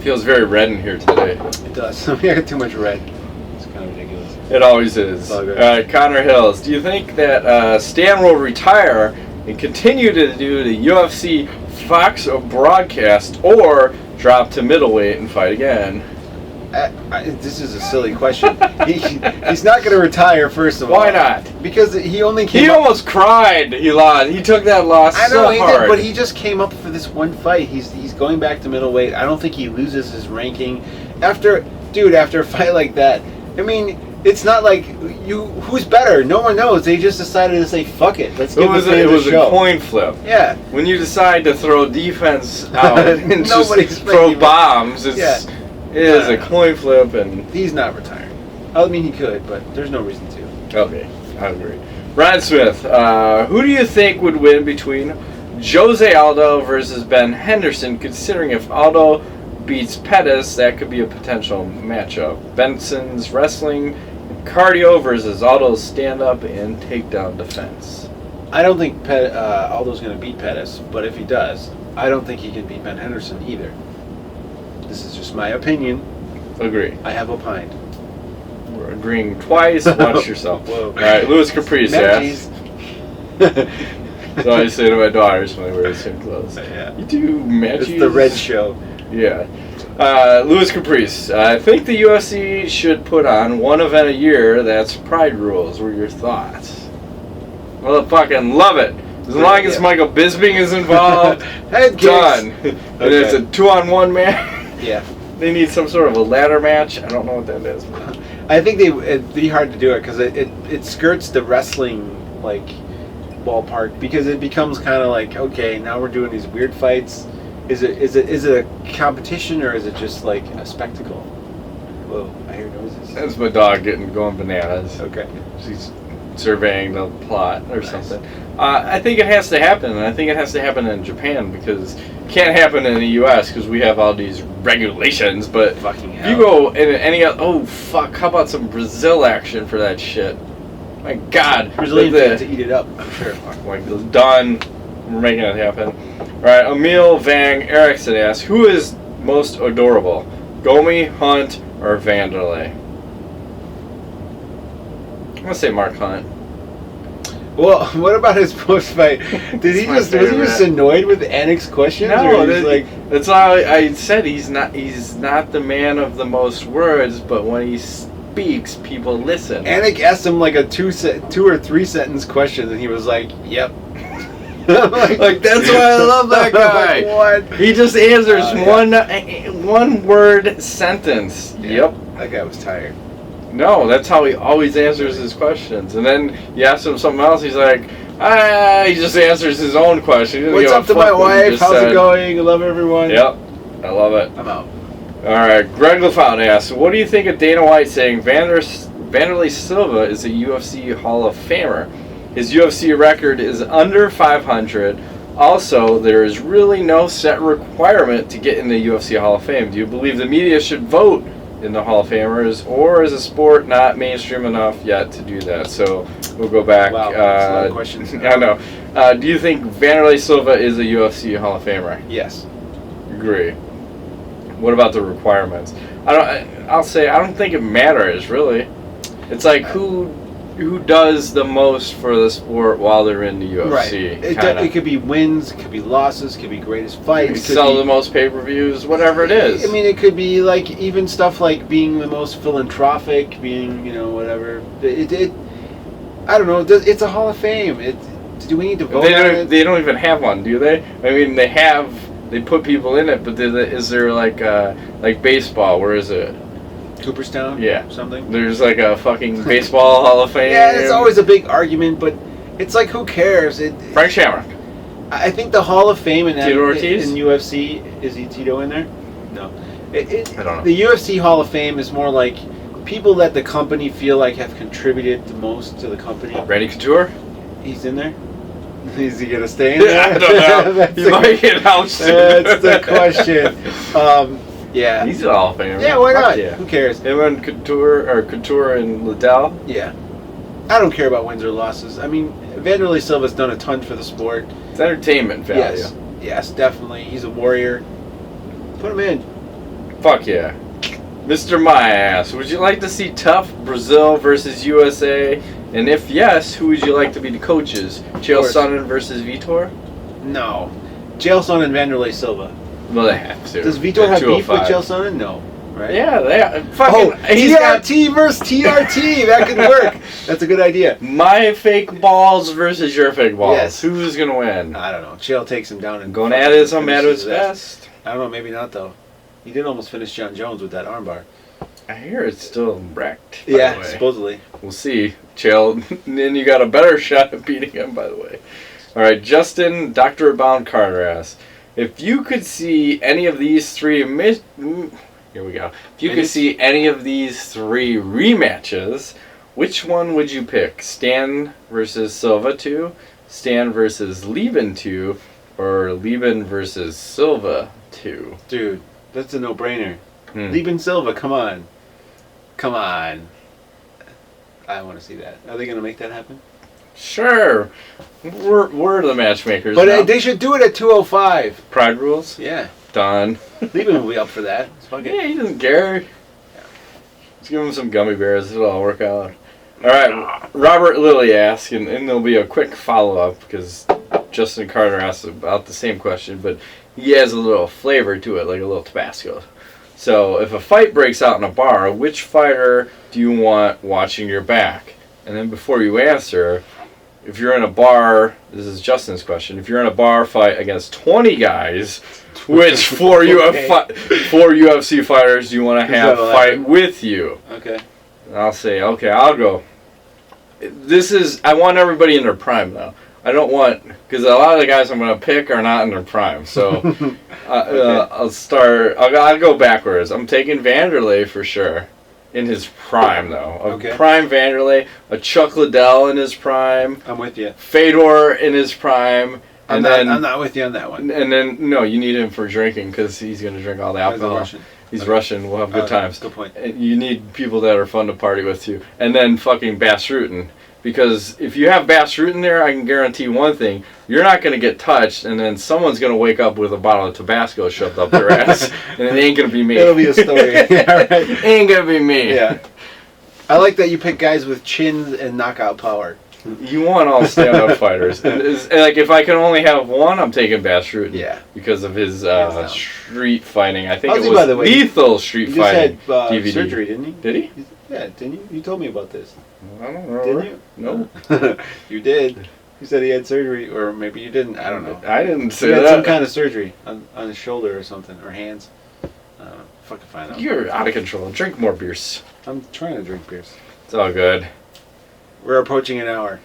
Feels very red in here today. It does. I got too much red. It's kind of ridiculous. It always is. Connor Hills, do you think that Stann will retire and continue to do the UFC Fox broadcast, or drop to middleweight and fight again? This is a silly question. He's not going to retire, first of all. Why not? Because he only came He almost cried. He lost. He took that loss so hard. I know, he did, but he just came up for this one fight. He's going back to middleweight. I don't think he loses his ranking. After a fight like that, I mean, It's not like who's better. No one knows. They just decided to say fuck it. Let's give it was a coin flip. Yeah. When you decide to throw defense out and just throw bombs, it is a coin flip, and he's not retiring. I mean, he could, but there's no reason to. Okay, I agree. Ryan Smith, who do you think would win between Jose Aldo versus Ben Henderson? Considering if Aldo beats Pettis, that could be a potential matchup. Benson's wrestling cardio versus Aldo's stand-up and takedown defense. I don't think Aldo's going to beat Pettis, but if he does, I don't think he can beat Ben Henderson either. This is just my opinion. Agree. I have opined. We're agreeing twice. Watch yourself. Whoa. All right, Louis Caprice asks. That's all I say to my daughters when they wear the same clothes. Yeah. You do matches? It's the red show. Yeah. Louis Caprice. I think the UFC should put on one event a year that's Pride Rules. What are your thoughts? Well, I fucking love it. As long as Michael Bisping is involved, done. And it's a 2-on-1 match. Yeah. They need some sort of a ladder match. I don't know what that is. I think it'd be hard to do it because it skirts the wrestling like ballpark, because it becomes kind of like, okay, now we're doing these weird fights. Is it a competition, or is it just like a spectacle? Whoa, I hear noises. That's my dog going bananas. Okay. She's surveying the plot or something. I think it has to happen, and I think it has to happen in Japan, because it can't happen in the U.S. because we have all these regulations. But fucking hell. If you go in any other, oh fuck, how about some Brazil action for that shit? My God, Brazilians have to eat it up. I'm sure. Like, it's done. We're making it happen. All right, Emil Vang Erickson asks, who is most adorable, Gomi, Hunt, or Wanderlei? I'm gonna say Mark Hunt. Well, what about his post fight? Was he just annoyed with Anik's questions? No, that's all I said. He's not the man of the most words, but when he speaks, people listen. Anik asked him like a 2 or 3 sentence question, and he was like, "Yep." like that's why I love that guy. Like, what? He just answers one word sentence. Yeah. Yep. That guy was tired. No, that's how he always answers his questions. And then you ask him something else, he's like, he just answers his own question. What's up to my wife? How's it going? I love everyone. Yep, I love it. I'm out. All right, Greg LaFountain asks, what do you think of Dana White saying Wanderlei Silva is a UFC Hall of Famer? His UFC record is under 500. Also, there is really no set requirement to get in the UFC Hall of Fame. Do you believe the media should vote in the Hall of Famers, or is a sport not mainstream enough yet to do that? So we'll go back. Wow, that's a lot of questions. I know. Do you think Wanderlei Silva is a UFC Hall of Famer? Yes. Agree. What about the requirements? I'll say I don't think it matters really. It's like who does the most for the sport while they're in the UFC. Right. It could be wins, it could be losses, it could be greatest fights. Sell the most pay-per-views, whatever it is. I mean, it could be like even stuff like being the most philanthropic, being, whatever. I don't know. It's a Hall of Fame. Do we need to vote on it? They don't even have one, do they? I mean, they put people in it, but is there like baseball? Where is it? Cooperstown? Yeah. Something? There's like a fucking baseball Hall of Fame. Yeah, it's always a big argument, but it's like, who cares? Frank Shamrock. I think the Hall of Fame in UFC, is he Tito in there? No. I don't know. The UFC Hall of Fame is more like people that the company feel like have contributed the most to the company. Randy Couture? He's in there? Is he going to stay in there? I don't know. He might get ousted. That's the question. Yeah. He's an Hall of Famer. Yeah, why not? Yeah. Who cares? Him and Couture and Liddell? Yeah. I don't care about wins or losses. I mean, Wanderlei Silva's done a ton for the sport. It's entertainment value. Yes, definitely. He's a warrior. Put him in. Fuck yeah. Mr. My Ass, would you like to see tough Brazil versus USA? And if yes, who would you like to be the coaches? Chael Sonnen versus Vitor? No. Chael Sonnen and Wanderlei Silva. Well, they have to. Does Vitor have beef with Chael Sonnen? No. Right? Yeah, they fucking. TRT versus TRT. That could work. That's a good idea. My fake balls versus your fake balls. Yes. Who's gonna win? I don't know. Chael takes him down and going at it. I'm at his best. I don't know. Maybe not though. He did almost finish John Jones with that armbar. I hear it's still wrecked. Yeah, supposedly. We'll see. Chael, then you got a better shot at beating him, by the way. All right, Justin, Dr. Bound Carter asks, if you could see any of these three... Here we go. If you could see any of these three rematches, which one would you pick? Stann versus Silva 2, Stann versus Lieben 2, or Lieben versus Silva 2? Dude, that's a no-brainer. Lieben Silva, come on. Come on. I want to see that. Are they going to make that happen? Sure. We're the matchmakers. But they should do it at 205. Pride rules? Yeah. Done. Lieben will be up for that. Yeah, he doesn't care. Let's give him some gummy bears. It'll all work out. All right. Robert Lilly asks, and there'll be a quick follow-up because Justin Carter asked about the same question, but he has a little flavor to it, like a little Tabasco. So if a fight breaks out in a bar, which fighter do you want watching your back? And then before you answer, if you're in a bar, this is Justin's question, if you're in a bar fight against 20 guys, which four UFC fighters do you want to have fight with you? Okay. And I'll say, okay, I'll go. I want everybody in their prime, though. I don't want, because a lot of the guys I'm going to pick are not in their prime. So I'll go backwards. I'm taking Wanderlei for sure. In his prime, though. Prime Wanderlei, a Chuck Liddell in his prime. I'm with you. Fedor in his prime. I'm not with you on that one. And then, no, you need him for drinking because he's going to drink all the alcohol. He's Russian. We'll have good times. Good point. And you need people that are fun to party with, too. And then fucking Bas Rutten. Because if you have Bas Rutten there, I can guarantee one thing. You're not going to get touched, and then someone's going to wake up with a bottle of Tabasco shoved up their ass, and it ain't going to be me. It'll be a story. Yeah, right. Ain't going to be me. Yeah. I like that you pick guys with chins and knockout power. You want all stand-up fighters. And like, if I can only have one, I'm taking Bas Rutten. Yeah. Because of his street fighting. I think it was by the way? lethal street fighting He just had DVD. surgery, didn't he? Did he? Yeah, didn't you? You told me about this. I don't know. Didn't you? No. You did. You said he had surgery, or maybe you didn't. I don't know. I didn't say he had that. some kind of surgery on his shoulder or something, or hands. I don't know. Fucking find out. You're out of control. Drink more beers. I'm trying to drink beers. It's all good. We're approaching an hour.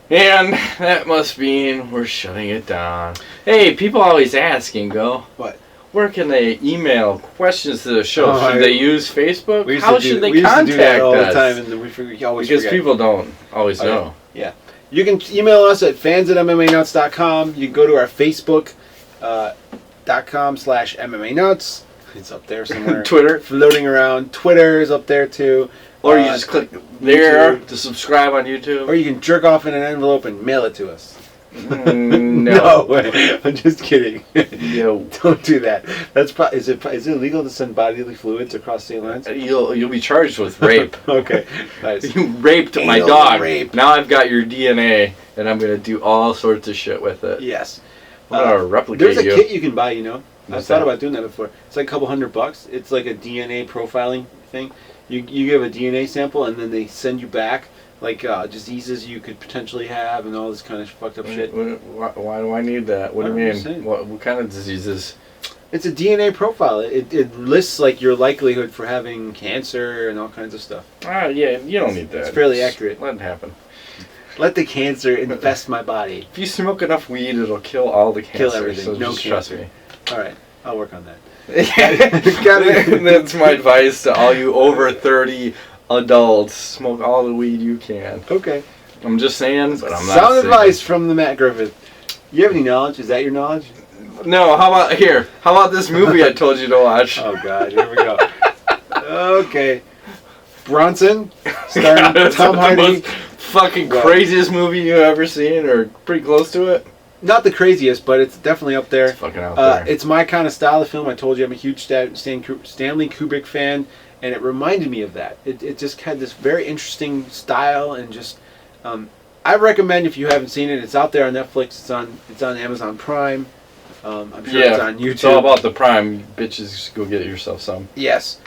And that must mean we're shutting it down. Hey, people always asking, What? Where can they email questions to the show? Should they use Facebook? How should they contact us? We used to do that all the time, and we always forget. Because people don't always know. Yeah. You can email us at fans@MMANuts.com. You can go to our Facebook.com/MMANuts. It's up there somewhere. Twitter. Floating around. Twitter is up there, too. Or you just click there to subscribe on YouTube. Or you can jerk off in an envelope and mail it to us. No way. I'm just kidding. Yo. Don't do that. That's is it illegal to send bodily fluids across state lines? You'll be charged with rape. Okay. Nice. You raped my dog. Rape. Now I've got your DNA, and I'm gonna do all sorts of shit with it. Yes. I'm gonna replicate There's a kit you can buy. I've thought about doing that before. It's like a couple $100. It's like a DNA profiling thing. You give a DNA sample, and then they send you back like diseases you could potentially have and all this kind of fucked up shit. Why do I need that? What do you mean? What kind of diseases? It's a DNA profile. It lists like your likelihood for having cancer and all kinds of stuff. Yeah, you don't need that. It's fairly accurate. Let it happen. Let the cancer infest my body. If you smoke enough weed, it'll kill all the cancer. Kill everything. So No just cancer. trust me. All right, I'll work on that. That's my advice to all you over 30 adults. Smoke all the weed you can. Okay. I'm just saying, but I'm not Sound advice from the Matt Griffith. You have any knowledge? Is that your knowledge? No, how about this movie I told you to watch? Oh, God, here we go. Okay. Bronson, starring Tom Hardy. The most fucking craziest movie you've ever seen, or pretty close to it? Not the craziest, but it's definitely up there. It's fucking out there. It's my kind of style of film. I told you I'm a huge Stanley Kubrick fan, and it reminded me of that. It just had this very interesting style, and just I recommend if you haven't seen it. It's out there on Netflix. It's on Amazon Prime. I'm sure it's on YouTube. It's all about the Prime. Bitches, go get yourself some. Yes.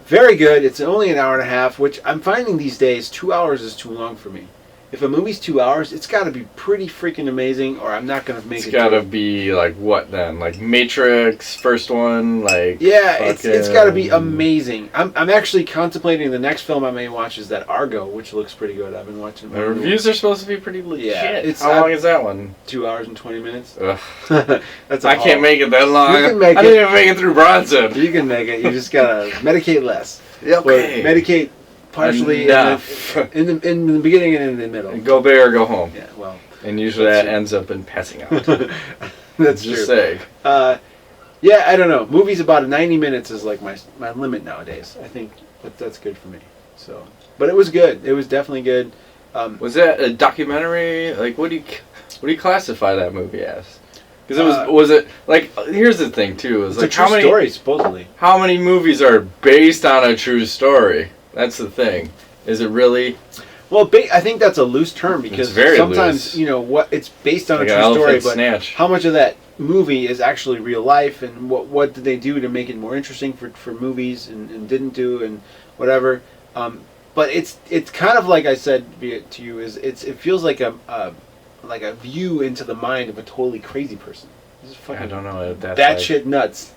Very good. It's only an hour and a half, which I'm finding these days 2 hours is too long for me. if a movie's 2 hours, it's got to be pretty freaking amazing, or I'm not gonna make it. It's got to be like what then? Like Matrix, first one, like it's got to be amazing. I'm actually contemplating the next film I may watch is that Argo, which looks pretty good. I've been watching. The reviews are supposed to be pretty legit. Yeah, how long is that one? 2 hours and 20 minutes. That's I can't make it that long. You can make I didn't even make it through Bronson. You can make it. You just gotta medicate less. Okay. Or medicate partially in the beginning and in the middle. And go big or go home. Yeah, well. And usually that ends up in passing out. That's just true. saying. Yeah, I don't know. Movies about 90 minutes is like my limit nowadays. I think that's good for me. So, but it was good. It was definitely good. Was that a documentary? Like, what do you classify that movie as? Because was it like? Here's the thing too. It's like a true story supposedly. How many movies are based on a true story? That's the thing. Is it really? Well, I think that's a loose term because sometimes loose. What it's based on like a true story, but snatch. How much of that movie is actually real life, and what did they do to make it more interesting for movies and didn't do and whatever. But it's kind of like I said to you it feels like a view into the mind of a totally crazy person. I don't know. That shit nuts.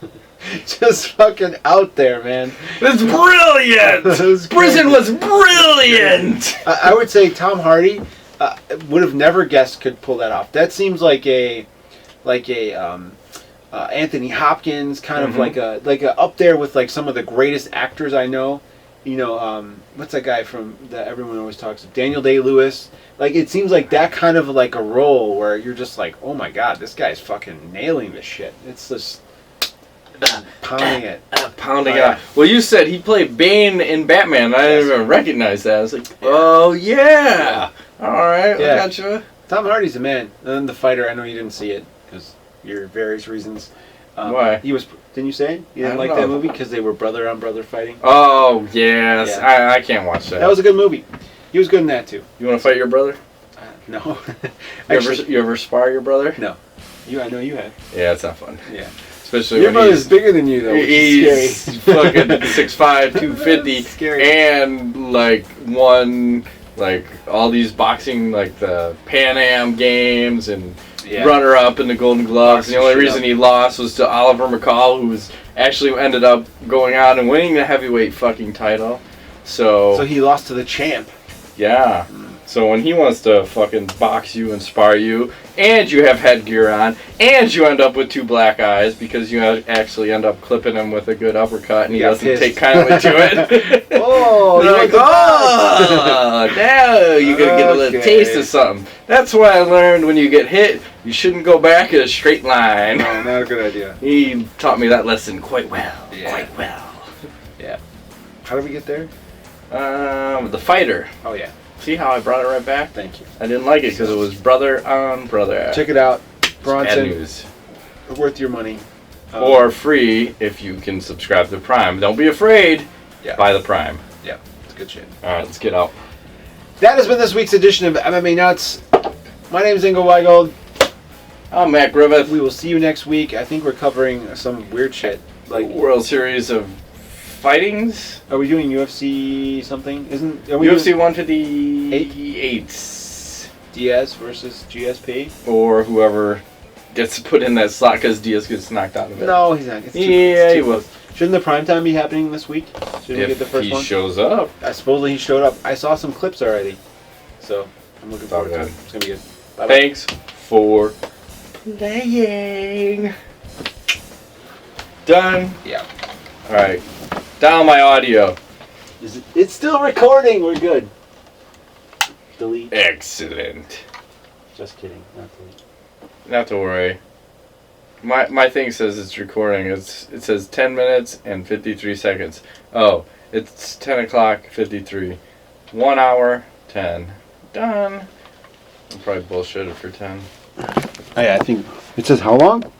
Just fucking out there, man. It's brilliant. Prison was brilliant. I would say Tom Hardy would have never guessed could pull that off. That seems like a Anthony Hopkins kind of like a up there with like some of the greatest actors I know. You know, what's that guy from that everyone always talks of? Daniel Day-Lewis. Like, it seems like that kind of like a role where you're just like, oh my god, this guy's fucking nailing this shit. It's just pounding it. Pounding it. Well, you said he played Bane in Batman. I didn't even recognize that. I was like, oh yeah. All right, I got you. Tom Hardy's the man. And then The Fighter, I know you didn't see it because your various reasons. Why? Didn't you say you didn't like that movie because they were brother on brother fighting? Oh yes, yeah. I can't watch that. That was a good movie. He was good in that too. You want to fight your brother? No. You ever spar your brother? No. I know you have. Yeah, it's not fun. Yeah. Especially your brother's bigger than you though. He's fucking 6'5", 250, scary. And like won like all these boxing like the Pan Am games and. Yeah. Runner up in the Golden Gloves. The only reason he lost was to Oliver McCall, who actually ended up going on and winning the heavyweight fucking title. So he lost to the champ. Yeah. So when he wants to fucking box you and spar you, and you have headgear on, and you end up with 2 black eyes because you actually end up clipping him with a good uppercut, and he doesn't take kindly to it. Oh, you're like, oh, now you're going to get a little taste of something. That's what I learned when you get hit, you shouldn't go back in a straight line. No, not a good idea. He taught me that lesson quite well. Yeah. Quite well. Yeah. How did we get there? The Fighter. Oh, yeah. See how I brought it right back? Thank you. I didn't like it because it was brother on brother. Check it out. Bronson. Bad news. Worth your money. Or free if you can subscribe to Prime. Don't be afraid. Yeah. Buy the Prime. Yeah. It's good shit. Alright, let's get out. That has been this week's edition of MMA Nuts. My name is Ingo Weigold. I'm Matt Griffith. We will see you next week. I think we're covering some weird shit. Like World Series of Fightings. Are we doing UFC something? Are we UFC 158? Diaz versus GSP? Or whoever gets put in that slot because Diaz gets knocked out of it. No, he's not. He will. Shouldn't the primetime be happening this week? Shouldn't we get the first one? If he shows up. Supposedly he showed up. I saw some clips already. So, I'm looking forward to it. It's going to be good. Bye-bye. Thanks for playing. Done? Yeah. Alright. Down my audio. It's still recording. We're good. Delete. Excellent. Just kidding. Not delete. Not to worry. My thing says it's recording. It says 10 minutes and 53 seconds. Oh, it's 10 o'clock 53. 1 hour 10. Done. I'll probably bullshit it for 10. Oh, yeah, I think it says how long?